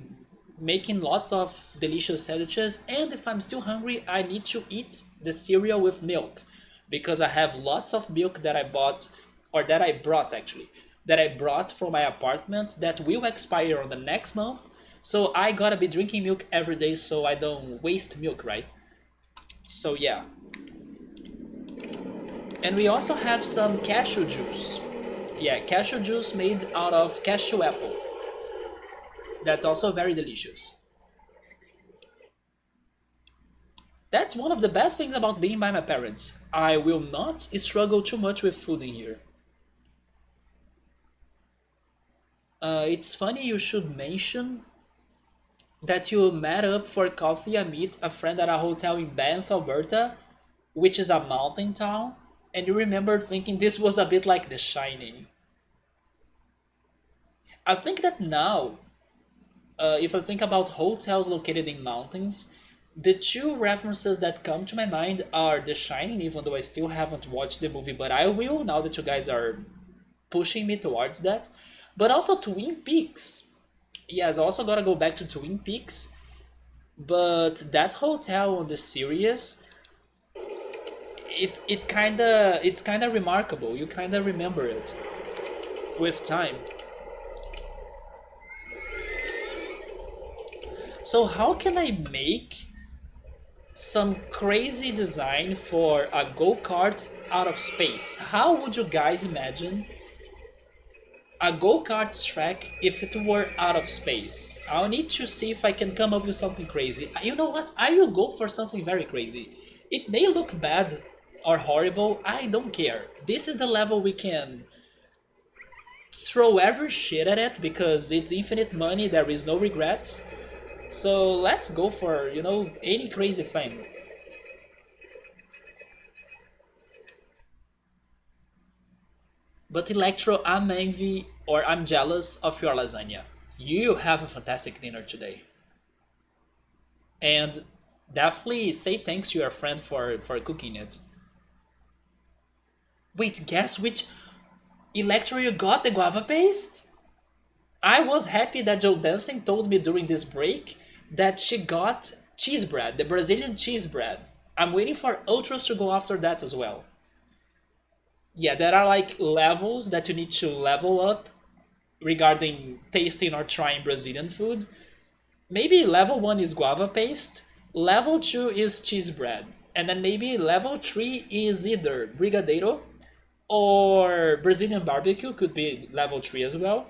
making lots of delicious sandwiches, and if I'm still hungry, I need to eat the cereal with milk because I have lots of milk that I bought or that I brought actually that I brought from my apartment that will expire on the next month. So I gotta be drinking milk every day so I don't waste milk, right? So yeah. And we also have some cashew juice. Yeah, cashew juice made out of cashew apple. That's also very delicious. That's one of the best things about being by my parents. I will not struggle too much with food in here. It's funny you should mention that you met up for coffee and meet a friend at a hotel in Banff, Alberta, which is a mountain town, and you remember thinking this was a bit like The Shining. I think that now, if I think about hotels located in mountains, the two references that come to my mind are The Shining, even though I still haven't watched the movie, but I will now that you guys are pushing me towards that. But also Twin Peaks. Yes, I also gotta go back to Twin Peaks. But that hotel on the series, it's kinda remarkable. You kinda remember it with time. So how can I make some crazy design for a go-kart out of space? How would you guys imagine a go-kart track if it were out of space? I'll need to see if I can come up with something crazy. You know what? I will go for something very crazy. It may look bad or horrible. I don't care. This is the level we can throw every shit at it because it's infinite money. There is no regrets. So let's go for, any crazy thing. But Electro, I'm envy or I'm jealous of your lasagna. You have a fantastic dinner today. And definitely say thanks to your friend for cooking it. Wait, guess which Electro you got the guava paste? I was happy that Joe Dancing told me during this break that she got cheese bread, the Brazilian cheese bread. I'm waiting for Ultras to go after that as well. Yeah, there are like levels that you need to level up regarding tasting or trying Brazilian food. Maybe level 1 is guava paste, level 2 is cheese bread, and then maybe level 3 is either brigadeiro or Brazilian barbecue, could be level 3 as well,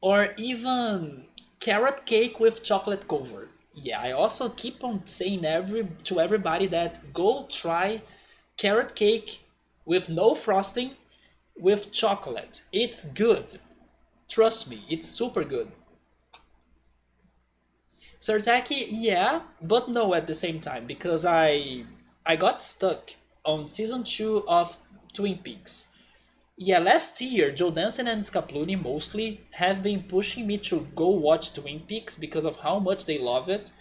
or even carrot cake with chocolate cover. Yeah, I also keep on saying to everybody that go try carrot cake with no frosting with chocolate. It's good. Trust me, it's super good. Sartaki, yeah, but no at the same time because I got stuck on season 2 of Twin Peaks. Yeah, last year, Joe Danson and Scapluni mostly have been pushing me to go watch Twin Peaks because of how much they love it,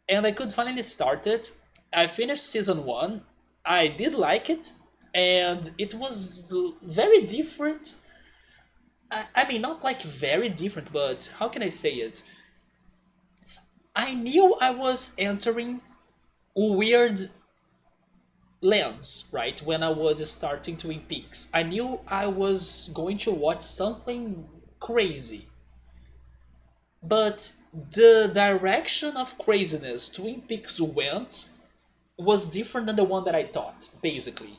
and I could finally start it. I finished season 1, I did like it, and it was very different. I mean, not like very different, but how can I say it? I knew I was entering weird lands, right? When I was starting Twin Peaks, I knew I was going to watch something crazy. But the direction of craziness Twin Peaks went was different than the one that I thought, basically.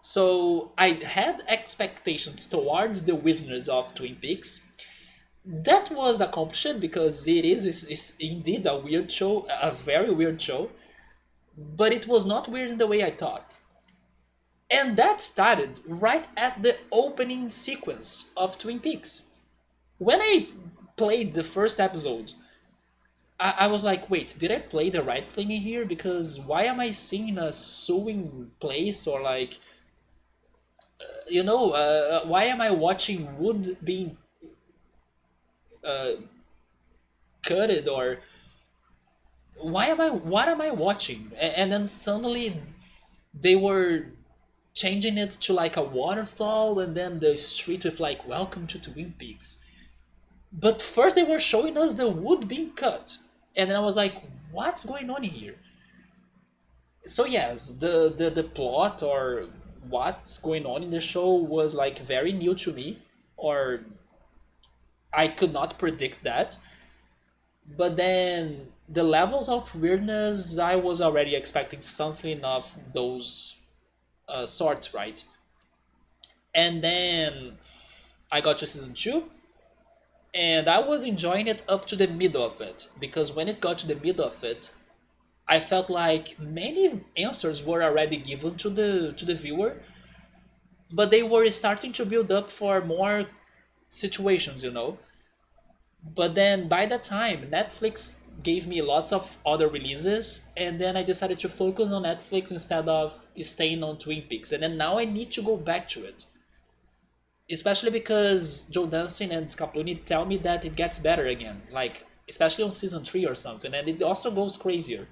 So I had expectations towards the weirdness of Twin Peaks. That was accomplished because is indeed a weird show, a very weird show, but it was not weird in the way I thought. And that started right at the opening sequence of Twin Peaks. When I played the first episode, I was like, wait, did I play the right thing in here? Because why am I seeing a sewing place or like, why am I watching wood being uh, cutted or what am I watching? And then suddenly they were changing it to like a waterfall and then the street with like welcome to Twin Peaks. But first they were showing us the wood being cut. And then I was like, what's going on here? So yes, the plot or what's going on in the show was like very new to me, or I could not predict that. But then the levels of weirdness, I was already expecting something of those sorts, right? And then I got to season 2, and I was enjoying it up to the middle of it because when it got to the middle of it, I felt like many answers were already given to the viewer, but they were starting to build up for more situations, you know. But then by that time, Netflix gave me lots of other releases, and then I decided to focus on Netflix instead of staying on Twin Peaks. And then now I need to go back to it, especially because Joe Dancing and Scapluni tell me that it gets better again, like especially on season 3 or something, and it also goes crazier.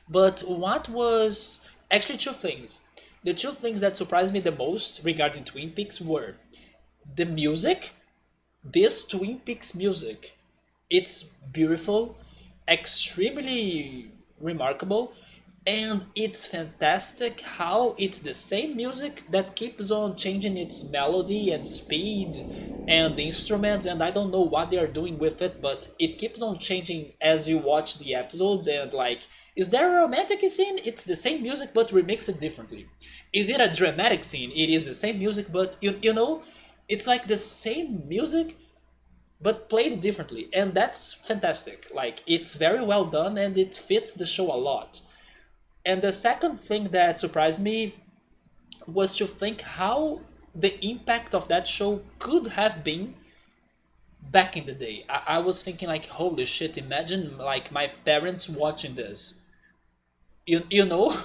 But what was actually two things. The two things that surprised me the most regarding Twin Peaks were the music, this Twin Peaks music. It's beautiful, extremely remarkable, and it's fantastic how it's the same music that keeps on changing its melody and speed and the instruments, and I don't know what they are doing with it, but it keeps on changing as you watch the episodes. And like, is there a romantic scene? It's the same music but remixed differently. Is it a dramatic scene? It is the same music but you know, it's like the same music but played differently, and that's fantastic. Like, it's very well done and it fits the show a lot. And the second thing that surprised me was to think how the impact of that show could have been back in the day. I was thinking like, holy shit, imagine like my parents watching this. You know,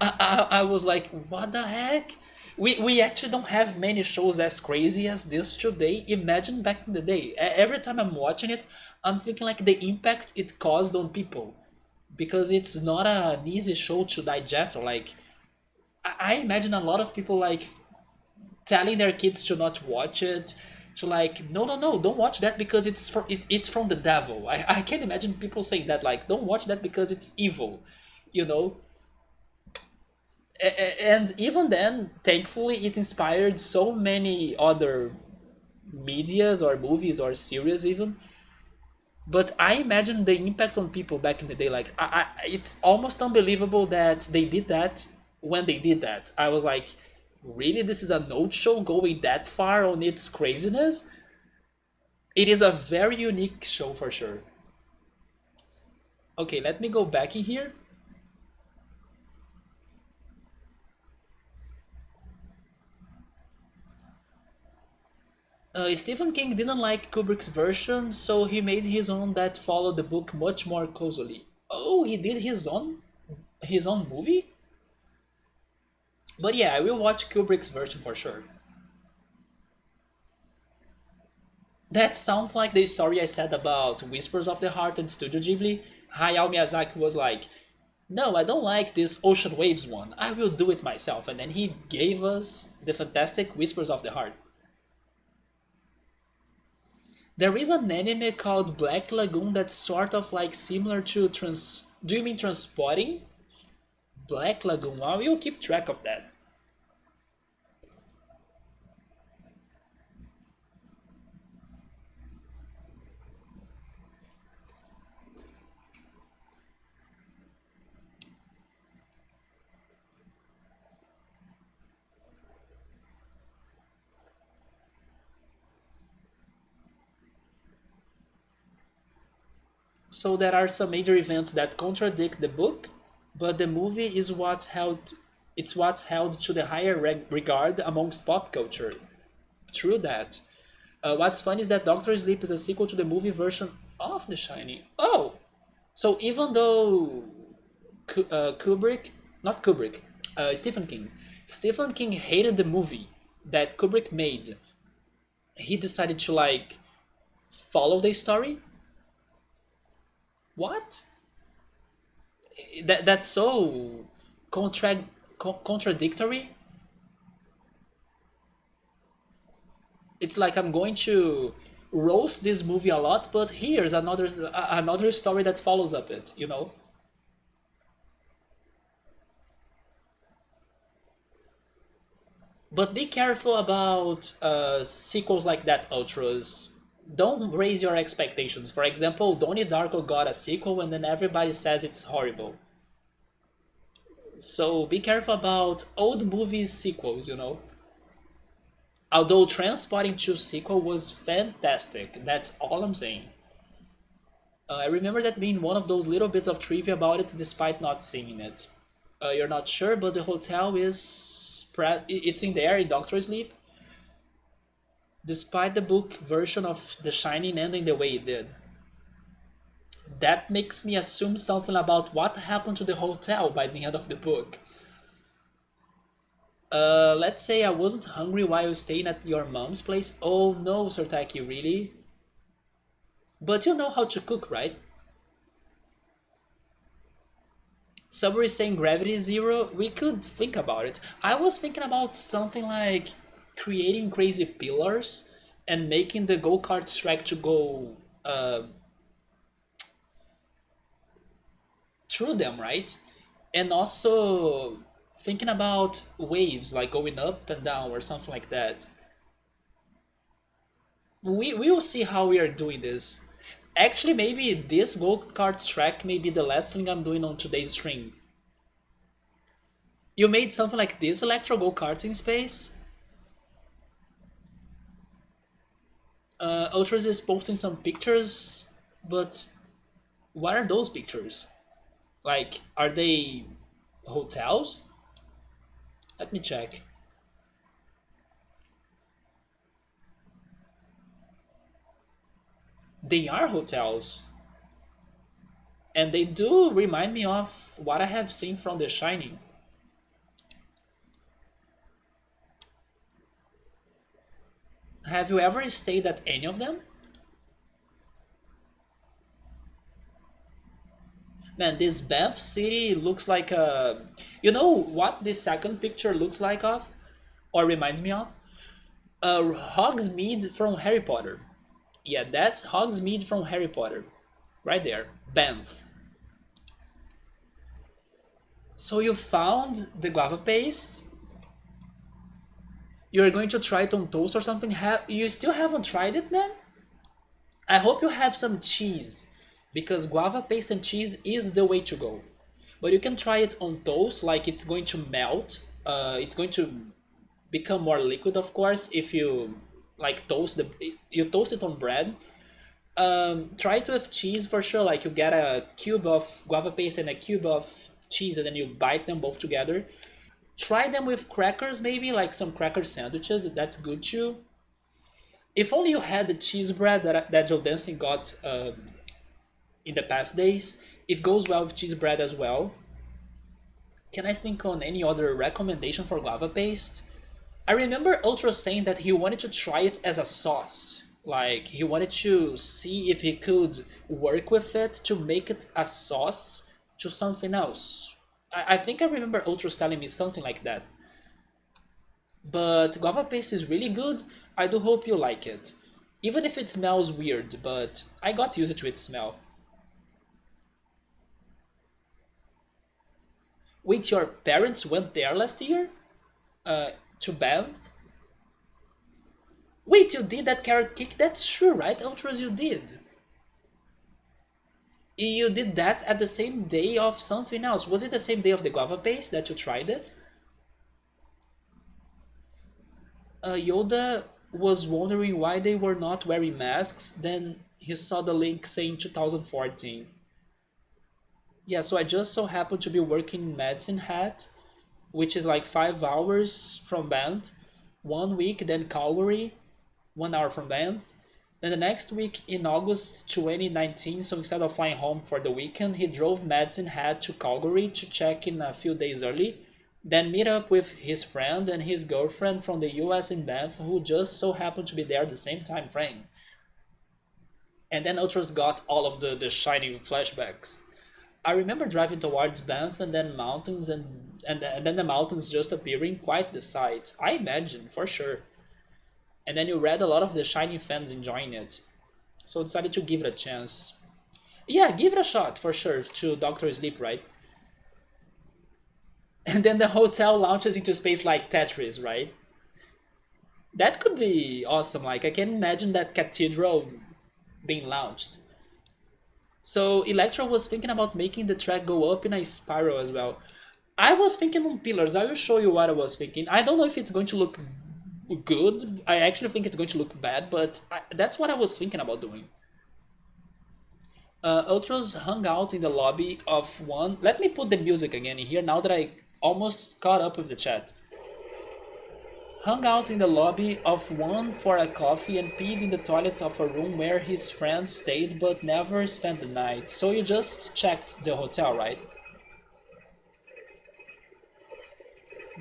I was like, what the heck? We actually don't have many shows as crazy as this today. Imagine back in the day. Every time I'm watching it, I'm thinking like the impact it caused on people, because it's not an easy show to digest. Or like, I imagine a lot of people like telling their kids to not watch it, to like, no, no, no, don't watch that because it's from the devil. I can't imagine people saying that, like, don't watch that because it's evil, you know. And even then, thankfully, it inspired so many other medias or movies or series even. But I imagine the impact on people back in the day. Like, it's almost unbelievable that they did that when they did that. I was like, really? This is a note show going that far on its craziness? It is a very unique show for sure. Okay, let me go back in here. Stephen King didn't like Kubrick's version, so he made his own that followed the book much more closely. Oh, he did his own movie? But yeah, I will watch Kubrick's version for sure. That sounds like the story I said about Whispers of the Heart and Studio Ghibli. Hayao Miyazaki was like, no, I don't like this Ocean Waves one. I will do it myself. And then he gave us the fantastic Whispers of the Heart. There is an anime called Black Lagoon that's sort of like similar to Trans. Do you mean Transporting? Black Lagoon. I will keep track of that. So there are some major events that contradict the book, but the movie is what's held to the higher regard amongst pop culture. True that. What's fun is that Doctor Sleep is a sequel to the movie version of The Shining. Oh, so even though Kubrick, not Kubrick, Stephen King hated the movie that Kubrick made. He decided to like follow the story. What? That's so contradictory. It's like I'm going to roast this movie a lot, but here's another story that follows up it. But be careful about sequels like that, Ultras. Don't raise your expectations. For example, Donnie Darko got a sequel and then everybody says it's horrible. So be careful about old movies sequels. Although Transporting 2 sequel was fantastic, that's all I'm saying. I remember that being one of those little bits of trivia about it despite not seeing it. You're not sure, but the hotel it's in there in Doctor Sleep, despite the book version of The Shining ending the way it did. That makes me assume something about what happened to the hotel by the end of the book. Let's say I wasn't hungry while staying at your mom's place. Oh no, Sertaki, really? But you know how to cook, right? Subway is saying gravity zero. We could think about it. I was thinking about something like creating crazy pillars and making the go-kart track to go through them, right? And also thinking about waves like going up and down or something like that. We will see how we are doing this. Actually, maybe this go-kart track may be the last thing I'm doing on today's stream. You made something like this electro go-karts in space? Ultras is posting some pictures, but what are those pictures? Like, are they hotels? Let me check. They are hotels. And they do remind me of what I have seen from The Shining. Have you ever stayed at any of them? Man, this Banff city looks like a. You know what this second picture looks like of? Or reminds me of? Hogsmeade from Harry Potter. Yeah, that's Hogsmeade from Harry Potter. Right there. Banff. So you found the guava paste. You're going to try it on toast or something? You still haven't tried it, man? I hope you have some cheese, because guava paste and cheese is the way to go. But you can try it on toast, like it's going to melt. It's going to become more liquid, of course, if you like you toast it on bread. Try it with cheese for sure. Like you get a cube of guava paste and a cube of cheese, and then you bite them both together. Try them with crackers, maybe like some cracker sandwiches. That's good too. If only you had the cheese bread that Joe Dancing got in the past days. It goes well with cheese bread as well. Can I think on any other recommendation for guava paste? I remember Ultra saying that he wanted to try it as a sauce. Like he wanted to see if he could work with it to make it a sauce to something else. I think I remember Ultra's telling me something like that. But guava paste is really good. I do hope you like it. Even if it smells weird, but I got used to its smell. Wait, your parents went there last year? To Banff? Wait, you did that carrot cake? That's true, right? Ultras, you did. You did that at the same day of something else. Was it the same day of the guava paste that you tried it? Yoda was wondering why they were not wearing masks. Then he saw the link saying 2014. Yeah, so I just so happened to be working in Medicine Hat, which is like 5 hours from Banff. 1 week, then Calgary, 1 hour from Banff. Then the next week in August 2019, so instead of flying home for the weekend, he drove Medicine Hat to Calgary to check in a few days early, then meet up with his friend and his girlfriend from the US in Banff, who just so happened to be there at the same time frame. And then Ultras got all of the shining flashbacks. I remember driving towards Banff and then mountains and then the mountains just appearing, quite the sight. I imagine, for sure. And then you read a lot of the Shining fans enjoying it. So decided to give it a chance. Yeah, give it a shot for sure to Doctor Sleep, right? And then the hotel launches into space like Tetris, right? That could be awesome. Like I can imagine that cathedral being launched. So Electro was thinking about making the track go up in a spiral as well. I was thinking on pillars. I will show you what I was thinking. I don't know if it's going to look good. I actually think it's going to look bad, but that's what I was thinking about doing. Ultras hung out in the lobby of one. Let me put the music again in here now that I almost caught up with the chat. Hung out in the lobby of one for a coffee and peed in the toilet of a room where his friends stayed but never spent the night. So you just checked the hotel, right?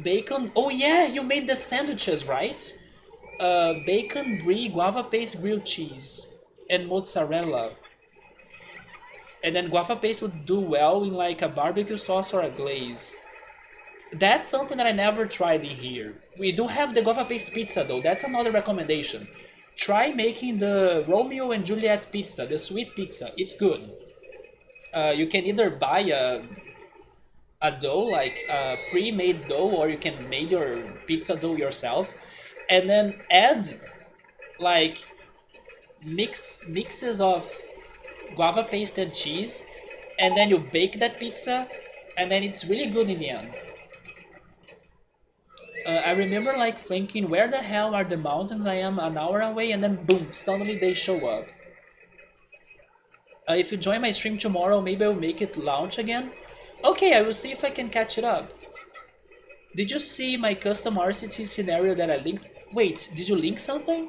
Bacon. Oh yeah, you made the sandwiches, right? Bacon, brie, guava paste, grilled cheese, and mozzarella. And then guava paste would do well in like a barbecue sauce or a glaze. That's something that I never tried in here. We do have the guava paste pizza though. That's another recommendation. Try making the Romeo and Juliet pizza, the sweet pizza. It's good. You can either buy a dough, like a pre-made dough, or you can make your pizza dough yourself, and then add like mixes of guava paste and cheese, and then you bake that pizza, and then it's really good in the end. I remember like thinking, where the hell are the mountains? I am an hour away, and then boom, suddenly they show up. If you join my stream tomorrow, maybe I'll make it launch again. Okay, I will see if I can catch it up. Did you see my custom RCT scenario that I linked? Wait, did you link something?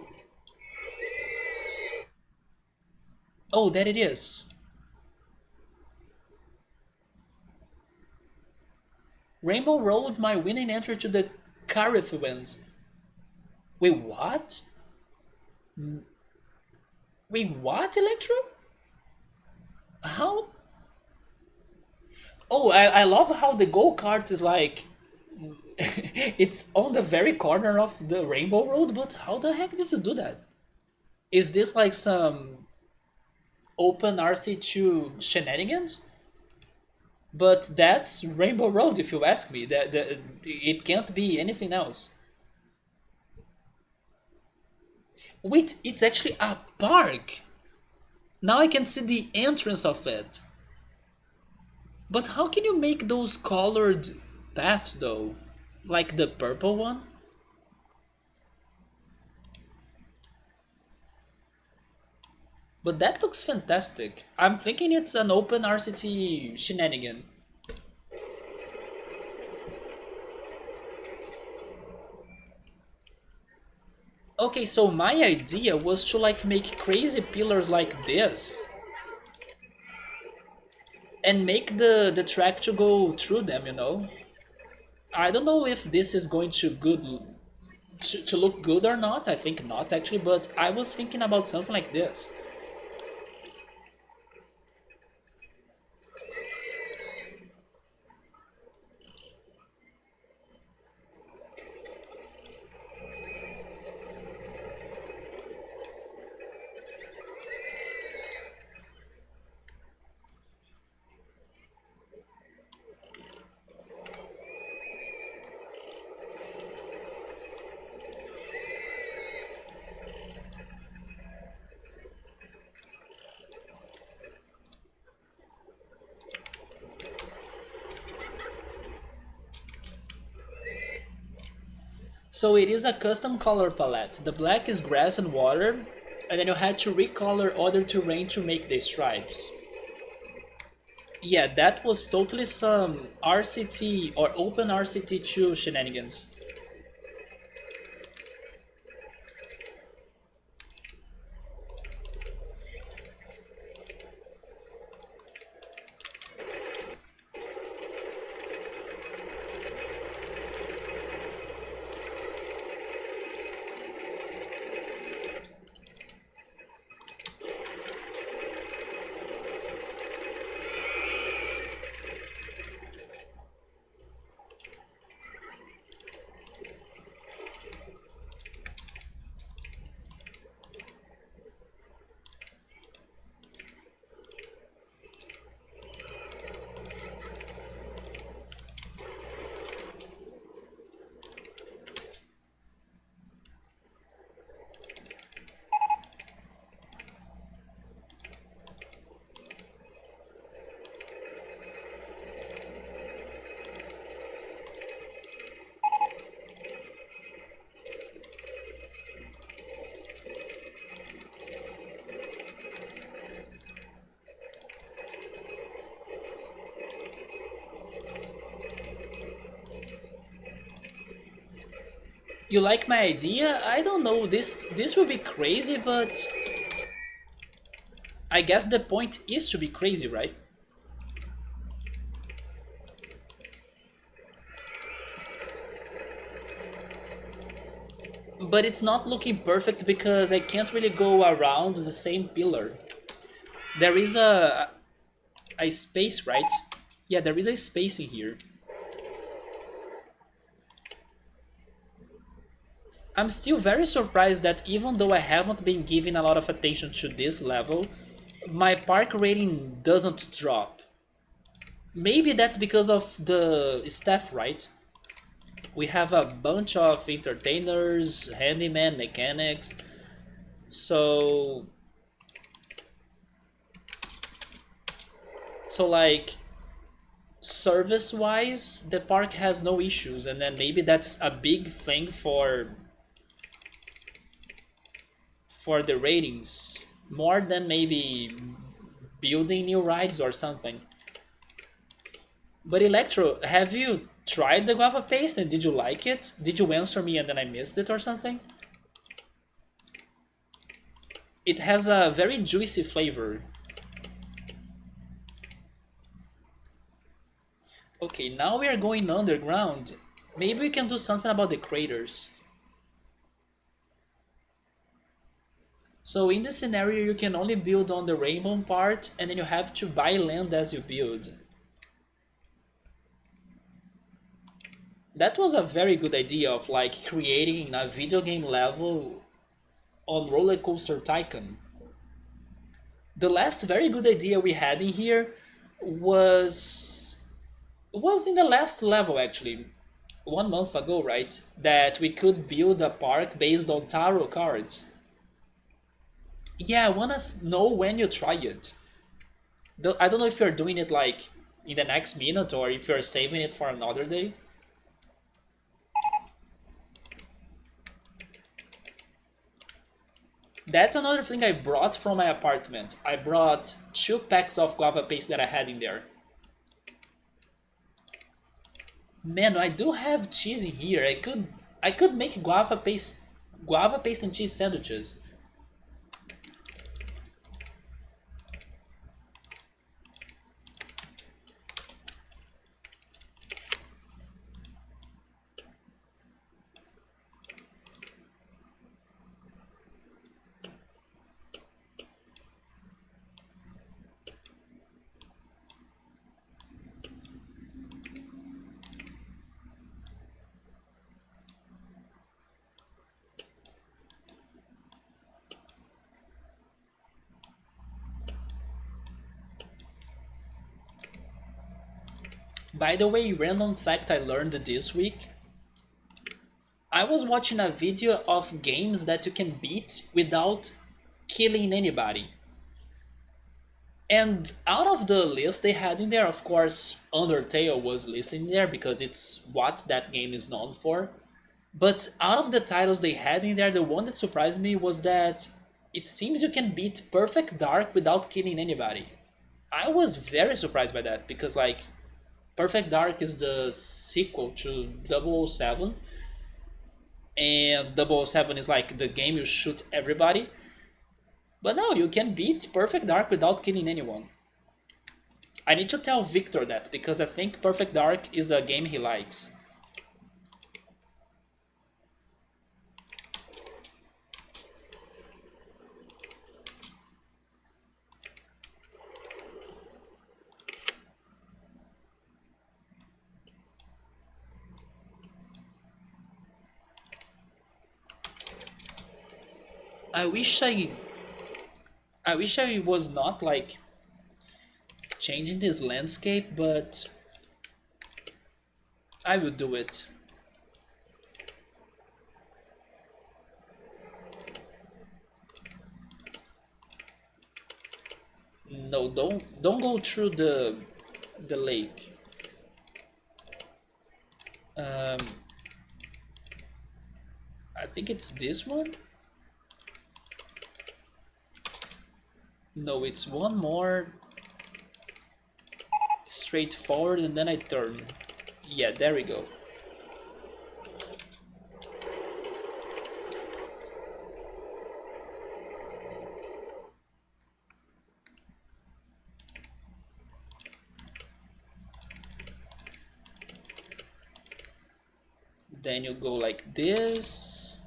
Oh, there it is. Rainbow Road, my winning entry to the Carif wins. Wait, what? Wait, what, Electro? How? Oh, I love how the go-kart is like... it's on the very corner of the Rainbow Road, but how the heck did you do that? Is this like some open RC2 shenanigans? But that's Rainbow Road, if you ask me. It can't be anything else. Wait, it's actually a park. Now I can see the entrance of it. But how can you make those colored paths though? Like the purple one? But that looks fantastic. I'm thinking it's an open RCT shenanigan. Okay, so my idea was to like make crazy pillars like this and make the track to go through them, you know? I don't know if this is going to look good or not. I think not actually, but I was thinking about something like this. So it is a custom color palette. The black is grass and water, and then you had to recolor other terrain to make the stripes. Yeah, that was totally some RCT or Open RCT2 shenanigans. You like my idea? I don't know. This will be crazy, but I guess the point is to be crazy, right? But it's not looking perfect because I can't really go around the same pillar. There is a space, right? Yeah, there is a space in here. I'm still very surprised that even though I haven't been giving a lot of attention to this level, my park rating doesn't drop. Maybe that's because of the staff, right? We have a bunch of entertainers, handyman, mechanics. So like service wise the park has no issues, and then maybe that's a big thing for the ratings more than maybe building new rides or something. But Electro, have you tried the guava paste and did you like it? Did you answer me and then I missed it or something? It has a very juicy flavor. Okay, now we are going underground. Maybe we can do something about the craters. So in this scenario, you can only build on the rainbow part, and then you have to buy land as you build. That was a very good idea of like creating a video game level on RollerCoaster Tycoon. The last very good idea we had in here was in the last level actually, 1 month ago, right? That we could build a park based on tarot cards. Yeah, I wanna know when you try it. I don't know if you're doing it like in the next minute or if you're saving it for another day. That's another thing I brought from my apartment. I brought 2 packs of guava paste that I had in there. Man, I do have cheese in here. I could make guava paste and cheese sandwiches. By the way, random fact I learned this week. I was watching a video of games that you can beat without killing anybody. And out of the list they had in there, of course, Undertale was listed in there because it's what that game is known for. But out of the titles they had in there, the one that surprised me was that it seems you can beat Perfect Dark without killing anybody. I was very surprised by that because, like, Perfect Dark is the sequel to 007, and 007 is like the game you shoot everybody. But no, you can beat Perfect Dark without killing anyone. I need to tell Victor that because I think Perfect Dark is a game he likes. I wish I was not like changing this landscape, but I will do it. No, don't go through the lake. Um, I think it's this one. No, it's one more straight forward and then I turn. Yeah, there we go. Then you go like this.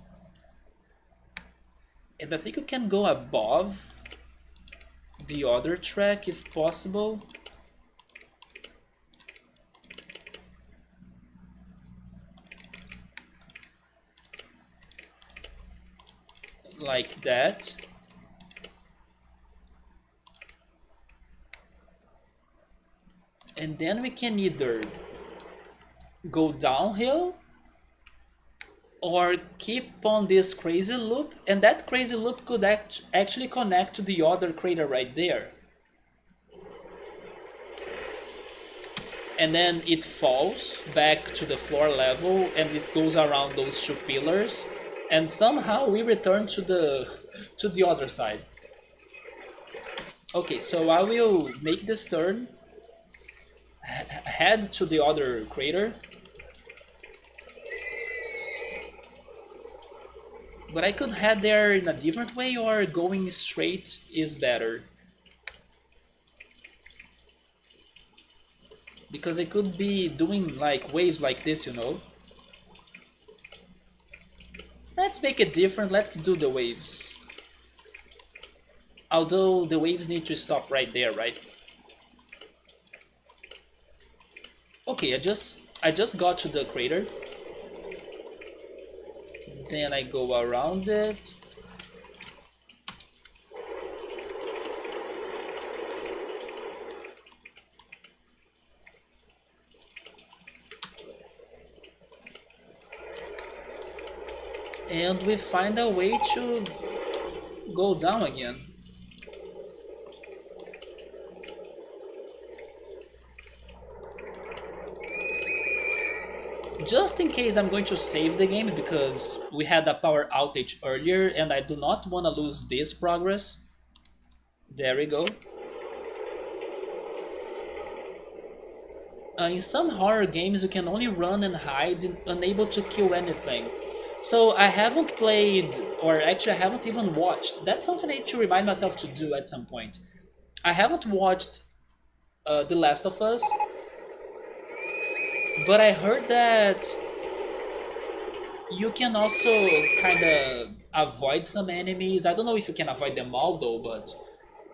And I think you can go above the other track if possible. Like that. And then we can either go downhill or keep on this crazy loop, and that crazy loop could actually connect to the other crater right there. And then it falls back to the floor level and it goes around those 2 pillars, and somehow we return to the other side. Okay, so I will make this turn, head to the other crater. But I could head there in a different way, or going straight is better. Because I could be doing like waves like this, you know. Let's make it different, let's do the waves. Although the waves need to stop right there, right? Okay, I just got to the crater. Then I go around it. And we find a way to go down again. Just in case I'm going to save the game because we had a power outage earlier and I do not want to lose this progress. There we go. In some horror games you can only run and hide, unable to kill anything. So I haven't played, or actually I haven't even watched. That's something I need to remind myself to do at some point. I haven't watched The Last of Us, but I heard that you can also kind of avoid some enemies. I don't know if you can avoid them all though, but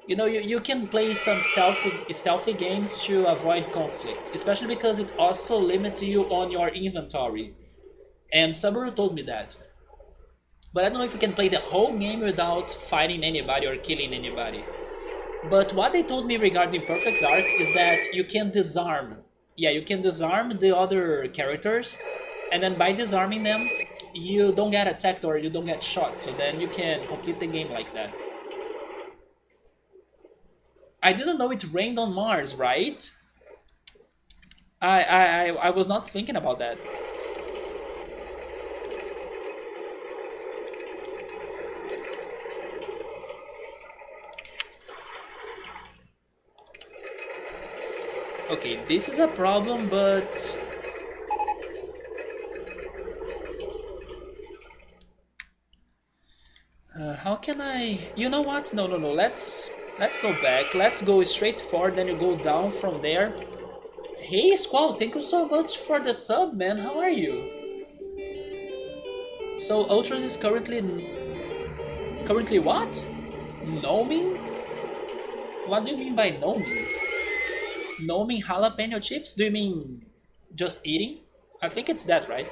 you can play some stealthy games to avoid conflict, especially because it also limits you on your inventory. And Subaru told me that. But I don't know if you can play the whole game without fighting anybody or killing anybody. But what they told me regarding Perfect Dark is that you can disarm. Yeah, you can disarm the other characters, and then by disarming them, you don't get attacked or you don't get shot. So then you can complete the game like that. I didn't know it rained on Mars, right? I was not thinking about that. Okay, this is a problem, but how can I? You know what? No, no, no. Let's go back. Let's go straight forward, then you go down from there. Hey, Squall, thank you so much for the sub, man. How are you? So Ultras is currently what? Gnoming? What do you mean by gnoming? Gnoming jalapeno chips? Do you mean just eating? I think it's that, right?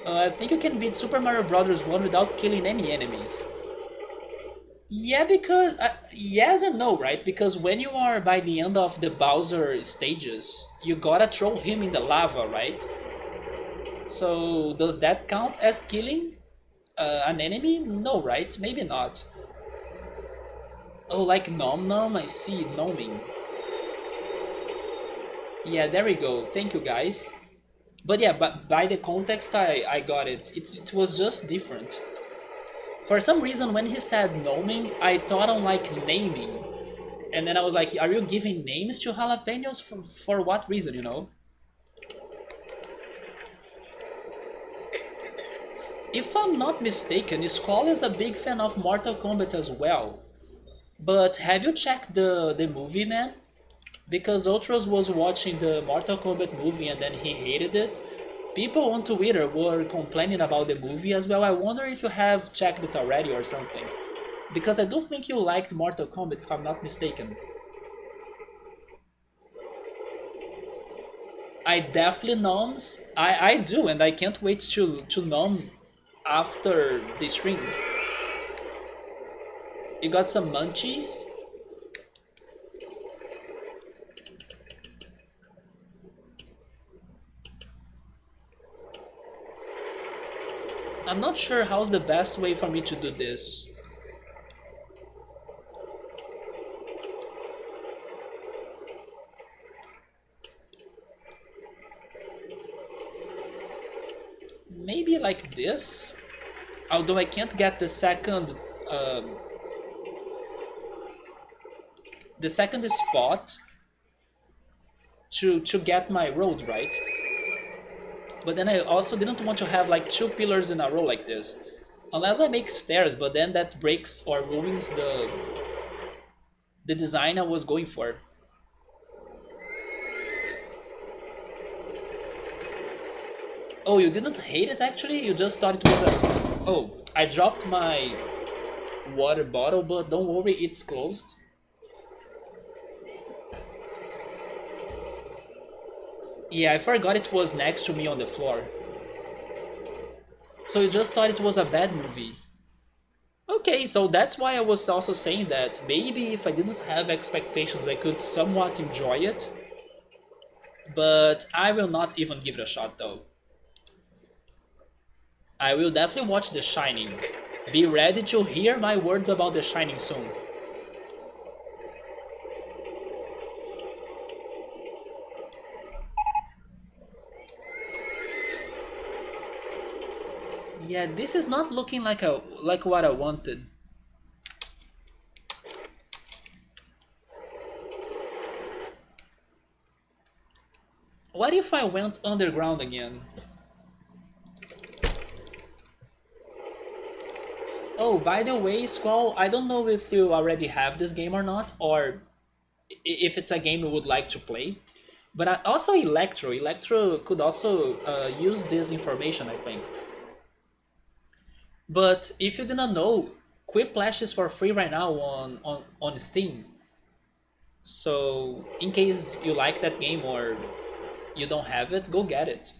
I think you can beat Super Mario Bros. 1 without killing any enemies. Yeah, because yes and no, right? Because when you are by the end of the Bowser stages, you gotta throw him in the lava, right? So does that count as killing an enemy? No, right? Maybe not. Oh, like Nom Nom? I see, Gnoming. Yeah, there we go. Thank you, guys. But yeah, but by the context, I got it. It was just different. For some reason, when he said gnoming, I thought on like naming. And then I was like, are you giving names to jalapenos? For what reason, you know? If I'm not mistaken, Squall is a big fan of Mortal Kombat as well. But have you checked the movie, man? Because Ultros was watching the Mortal Kombat movie and then he hated it. People on Twitter were complaining about the movie as well. I wonder if you have checked it already or something. Because I do think you liked Mortal Kombat, if I'm not mistaken. I definitely noms. I do, and I can't wait to nom after the stream. You got some munchies? I'm not sure how's the best way for me to do this. Maybe like this? Although I can't get um, the second spot to get my road right. But then I also didn't want to have like two pillars in a row like this. Unless I make stairs, but then that breaks or ruins the design I was going for. Oh, you didn't hate it actually? You just thought it was a... Oh, I dropped my water bottle, but don't worry, it's closed. Yeah, I forgot it was next to me on the floor. So you just thought it was a bad movie. Okay, so that's why I was also saying that maybe if I didn't have expectations I could somewhat enjoy it. But I will not even give it a shot though. I will definitely watch The Shining. Be ready to hear my words about The Shining soon. Yeah, this is not looking like what I wanted. What if I went underground again? Oh, by the way, Squall, I don't know if you already have this game or not, or if it's a game you would like to play. But also Electro could also use this information, I think. But if you didn't know, Quiplash is for free right now on Steam. So in case you like that game or you don't have it, go get it.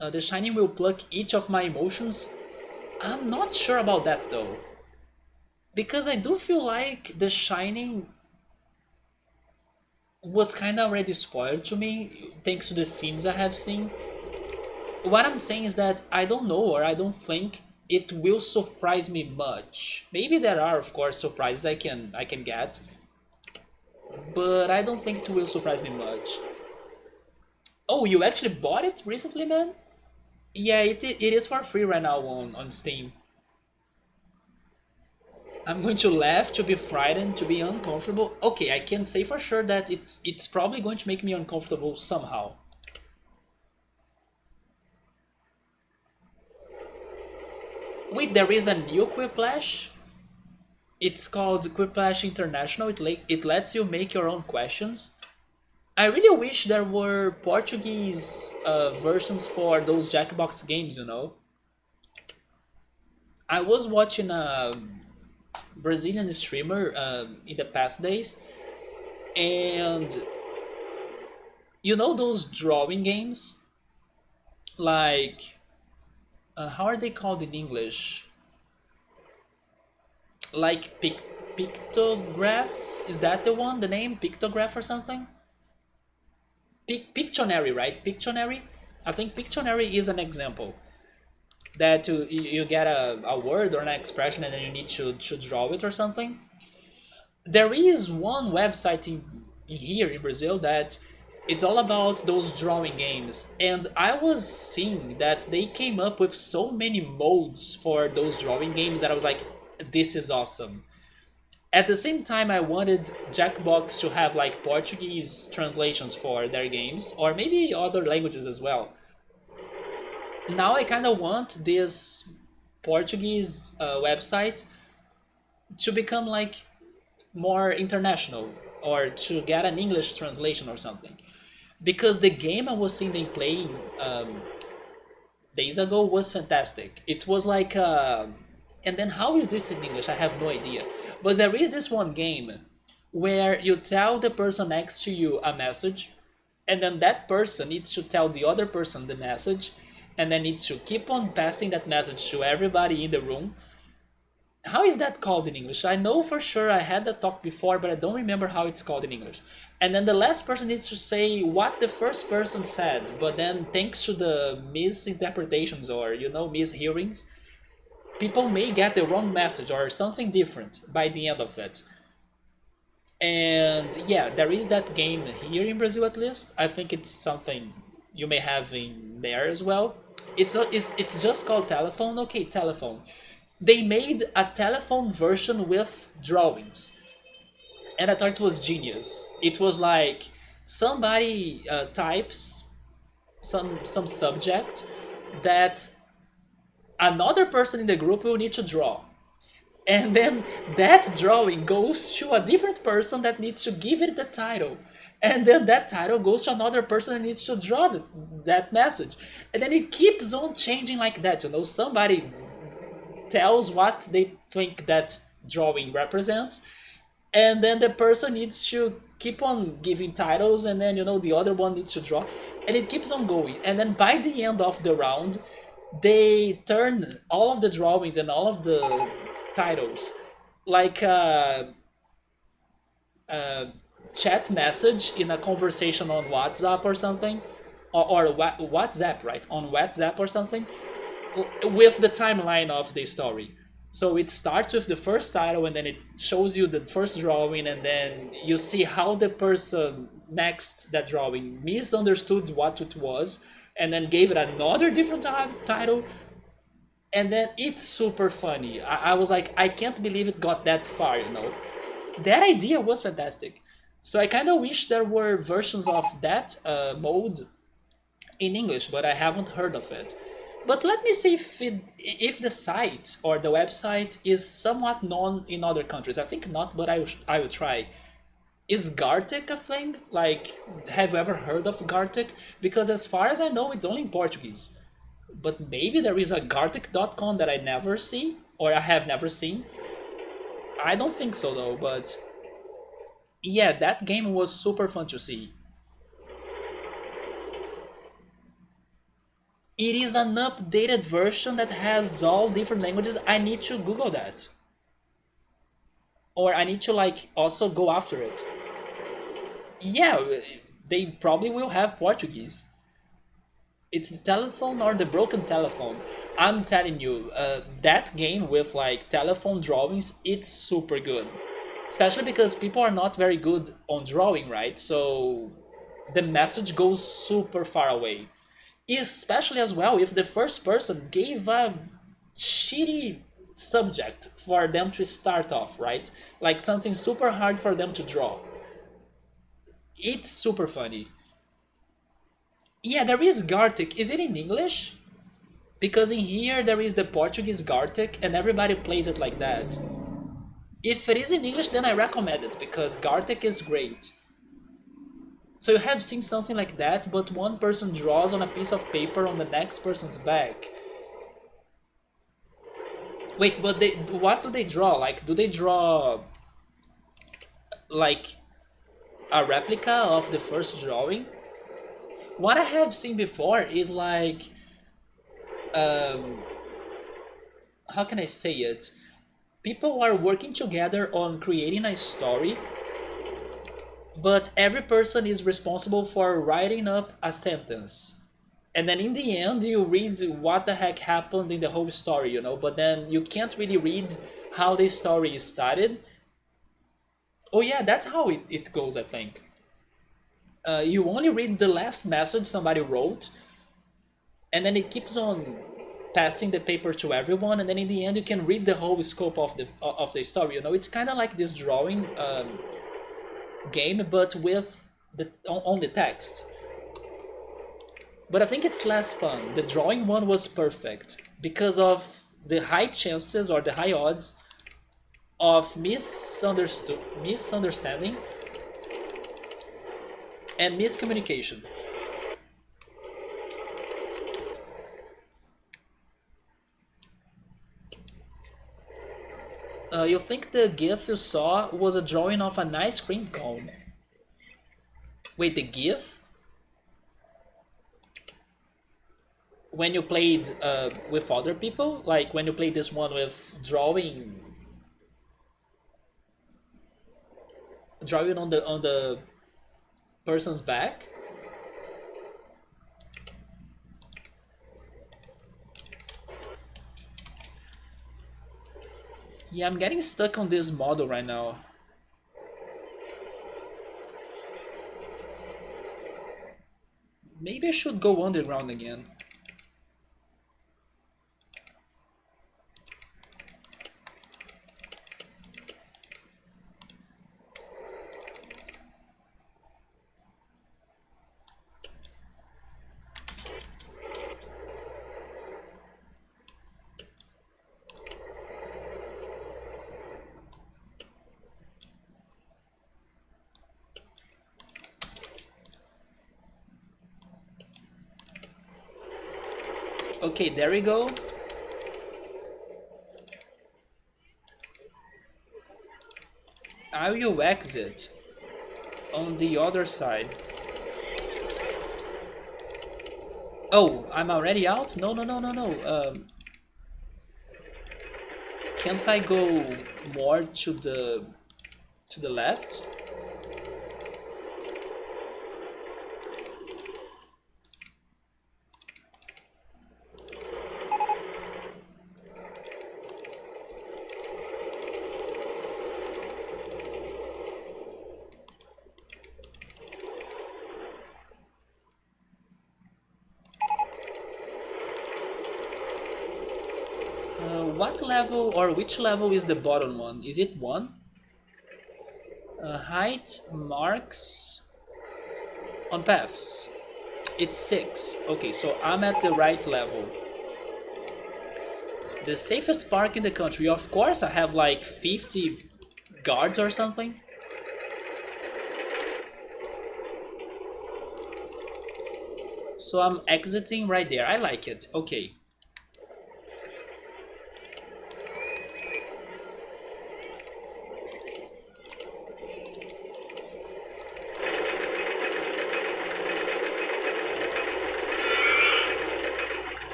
The Shining will pluck each of my emotions. I'm not sure about that though. Because I do feel like The Shining was kind of already spoiled to me thanks to the scenes I have seen. What I'm saying is that I don't know or I don't think it will surprise me much. Maybe there are, of course, surprises I can get, but I don't think it will surprise me much. Oh, you actually bought it recently, man? Yeah, it is for free right now on Steam. I'm going to laugh, to be frightened, to be uncomfortable. Okay, I can say for sure that it's probably going to make me uncomfortable somehow. Wait, there is a new Quiplash? It's called Quiplash International. It lets you make your own questions. I really wish there were Portuguese versions for those Jackbox games, you know? I was watching a Brazilian streamer in the past days, and you know those drawing games? Like, how are they called in English? Like Pictograph? Is that the one? The name? Pictograph or something? Pictionary, right? Pictionary. I think Pictionary is an example that you get a word or an expression and then you need to draw it or something. There is one website in here in Brazil that it's all about those drawing games, and I was seeing that they came up with so many modes for those drawing games that I was like, this is awesome. At the same time, I wanted Jackbox to have like Portuguese translations for their games, or maybe other languages as well. Now I kind of want this Portuguese website to become like more international, or to get an English translation or something. Because the game I was seeing them playing days ago was fantastic. It was like, and then how is this in English? I have no idea. But there is this one game where you tell the person next to you a message, and then that person needs to tell the other person the message, and then needs to keep on passing that message to everybody in the room. How is that called in English? I know for sure I had that talk before, but I don't remember how it's called in English. And then the last person needs to say what the first person said, but then thanks to the misinterpretations or, mishearings, people may get the wrong message or something different by the end of it. And yeah, there is that game here in Brazil at least. I think it's something you may have in there as well. It's just called Telephone. Okay, Telephone. They made a telephone version with drawings, and I thought it was genius. It was like somebody types some subject that another person in the group will need to draw, and then that drawing goes to a different person that needs to give it the title, and then that title goes to another person that needs to draw that message, and then it keeps on changing like that. Somebody tells what they think that drawing represents, and then the person needs to keep on giving titles, and then the other one needs to draw, and it keeps on going, and then by the end of the round they turn all of the drawings and all of the titles like a chat message in a conversation on WhatsApp or something. or WhatsApp, right? On WhatsApp or something, with the timeline of the story. So it starts with the first title, and then it shows you the first drawing, and then you see how the person next that drawing misunderstood what it was, and then gave it another different title, and then it's super funny. I was like, I can't believe it got that far, you know. That idea was fantastic. So I kind of wish there were versions of that mode in English, but I haven't heard of it. But let me see if the site or the website is somewhat known in other countries. I think not, but I will try. Is Gartic a thing? Like, have you ever heard of Gartic? Because as far as I know, it's only in Portuguese. But maybe there is a Gartic.com that I never see, or I have never seen. I don't think so though, but yeah, that game was super fun to see. It is an updated version that has all different languages. I need to Google that. Or I need to like also go after it. Yeah, they probably will have Portuguese. It's the telephone or the broken telephone. I'm telling you, that game with like telephone drawings, it's super good. Especially because people are not very good on drawing, right? So the message goes super far away. Especially as well if the first person gave a shitty subject for them to start off, right? Like something super hard for them to draw. It's super funny. Yeah, there is Gartic. Is it in English? Because in here there is the Portuguese Gartic and everybody plays it like that. If it is in English, then I recommend it because Gartic is great. So you have seen something like that, but one person draws on a piece of paper on the next person's back. Wait, but what do they draw? Like, do they draw like a replica of the first drawing? What I have seen before is like, um, how can I say it? People are working together on creating a story, but every person is responsible for writing up a sentence. And then in the end, you read what the heck happened in the whole story, you know, but then you can't really read how the story started. Oh, yeah, that's how it goes, I think. You only read the last message somebody wrote, and then it keeps on passing the paper to everyone, and then in the end you can read the whole scope of the story. You know, it's kind of like this drawing game, but with the only text. But I think it's less fun. The drawing one was perfect because of the high chances or the high odds of misunderstanding and miscommunication. You think the GIF you saw was a drawing of an ice cream cone? Wait, the GIF? When you played with other people? Like when you played this one with drawing on the person's back? Yeah, I'm getting stuck on this model right now. Maybe I should go underground again. Okay, there we go. I will exit on the other side. Oh, I'm already out? No, no, no, no, no. Can't I go more to the left? what level or which level is the bottom one? Is it 1? Height marks on paths. It's 6. Okay, so I'm at the right level. The safest park in the country. Of course, I have like 50 guards or something. So I'm exiting right there. I like it. Okay.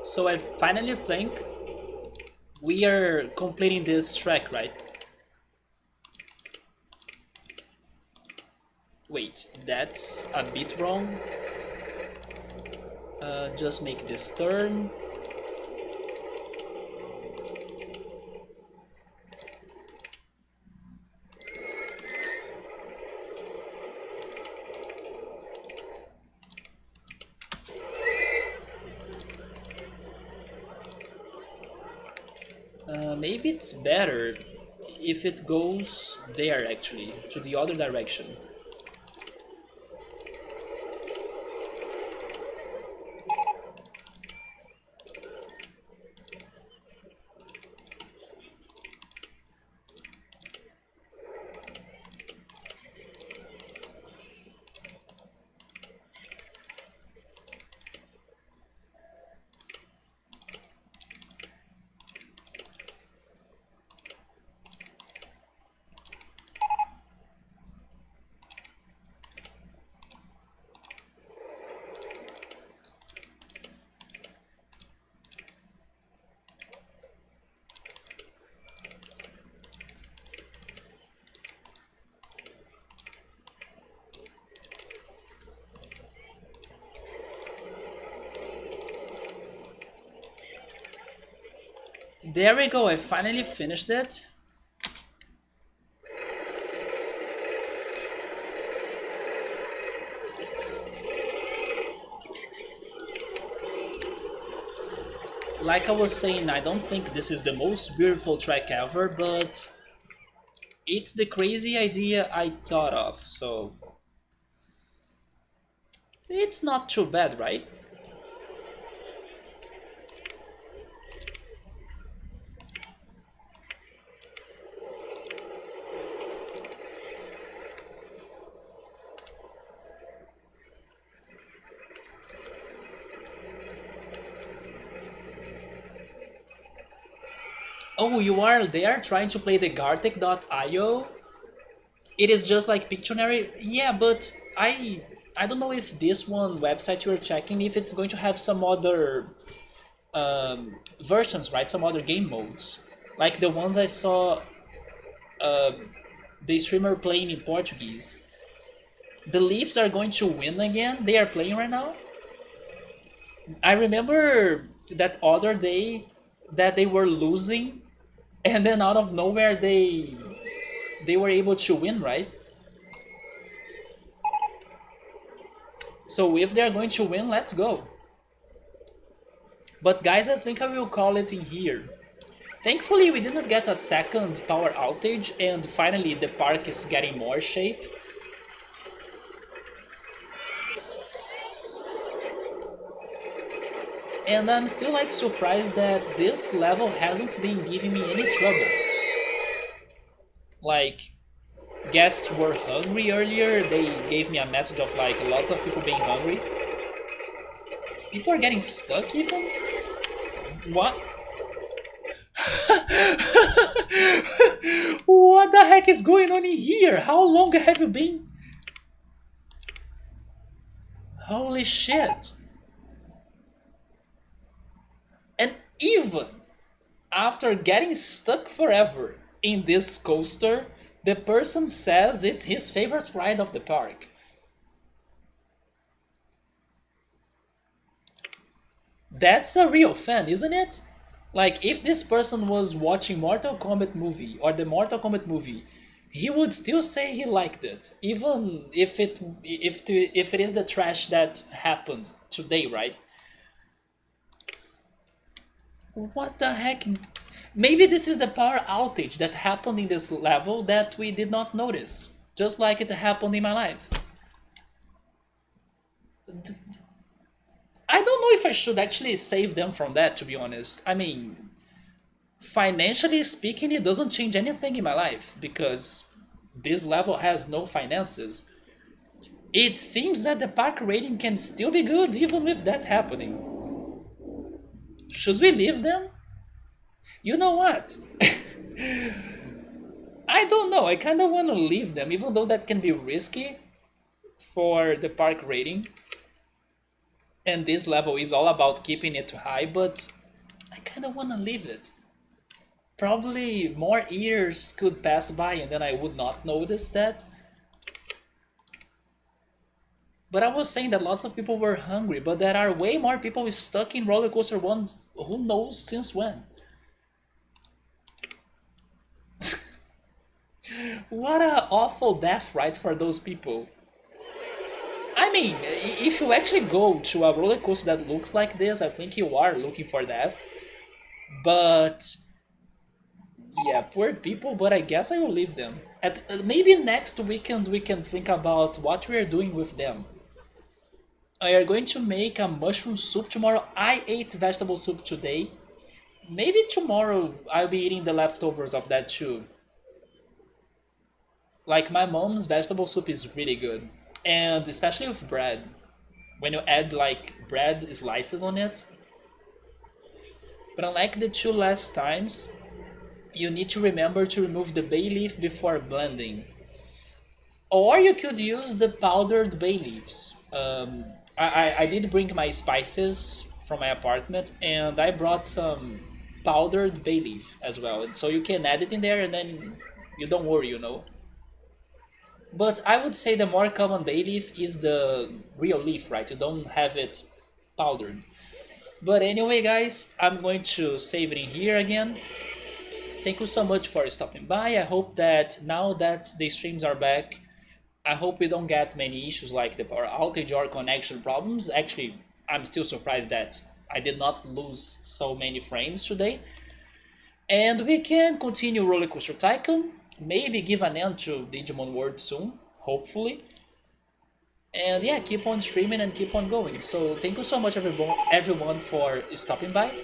So I finally think we are completing this track, right? Wait, that's a bit wrong. Just make this turn. Maybe it's better if it goes there actually, to the other direction. There we go, I finally finished it. Like I was saying, I don't think this is the most beautiful track ever, but it's the crazy idea I thought of, so it's not too bad, right? Oh, you are there trying to play the Gartic.io? It is just like Pictionary? Yeah, but I don't know if this one website you're checking, if it's going to have some other versions, right? Some other game modes. Like the ones I saw the streamer playing in Portuguese. The Leafs are going to win again? They are playing right now? I remember that other day that they were losing and then out of nowhere they were able to win, right? So if they're going to win, let's go. But guys, I think I will call it in here. Thankfully, we didn't get a second power outage, and finally the park is getting more shape. And I'm still like surprised that this level hasn't been giving me any trouble. Like, guests were hungry earlier. They gave me a message of like lots of people being hungry. People are getting stuck even? What? What the heck is going on in here? How long have you been? Holy shit. And even after getting stuck forever in this coaster, the person says it's his favorite ride of the park. That's a real fan, isn't it? Like, if this person was watching Mortal Kombat movie or the Mortal Kombat movie, he would still say he liked it, even if it is the trash that happened today, right? What the heck? Maybe this is the power outage that happened in this level that we did not notice, just like it happened in my life. I don't know if I should actually save them from that, to be honest. I mean, financially speaking, it doesn't change anything in my life because this level has no finances. It seems that the park rating can still be good even with that happening. Should we leave them? You know what? I don't know. I kind of want to leave them, even though that can be risky for the park rating. And this level is all about keeping it high, but I kind of want to leave it. Probably more years could pass by and then I would not notice that. But I was saying that lots of people were hungry, but there are way more people stuck in Roller Coaster 1 who knows since when. What a awful death, right, for those people. I mean, if you actually go to a roller coaster that looks like this, I think you are looking for death. But yeah, poor people, but I guess I will leave them. Maybe next weekend we can think about what we are doing with them. We are going to make a mushroom soup tomorrow. I ate vegetable soup today. Maybe tomorrow I'll be eating the leftovers of that too. Like my mom's vegetable soup is really good. And especially with bread. When you add like bread slices on it. But unlike the two last times, you need to remember to remove the bay leaf before blending. Or you could use the powdered bay leaves. I did bring my spices from my apartment and I brought some powdered bay leaf as well. So you can add it in there and then you don't worry, you know. But I would say the more common bay leaf is the real leaf, right? You don't have it powdered. But anyway, guys, I'm going to save it in here again. Thank you so much for stopping by. I hope that now that the streams are back, I hope we don't get many issues like the power outage or connection problems. Actually, I'm still surprised that I did not lose so many frames today. And we can continue RollerCoaster Tycoon, maybe give an end to Digimon World soon, hopefully. And yeah, keep on streaming and keep on going. So thank you so much everyone for stopping by.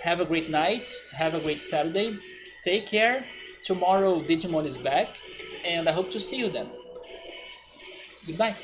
Have a great night, have a great Saturday. Take care. Tomorrow Digimon is back and I hope to see you then. Goodbye.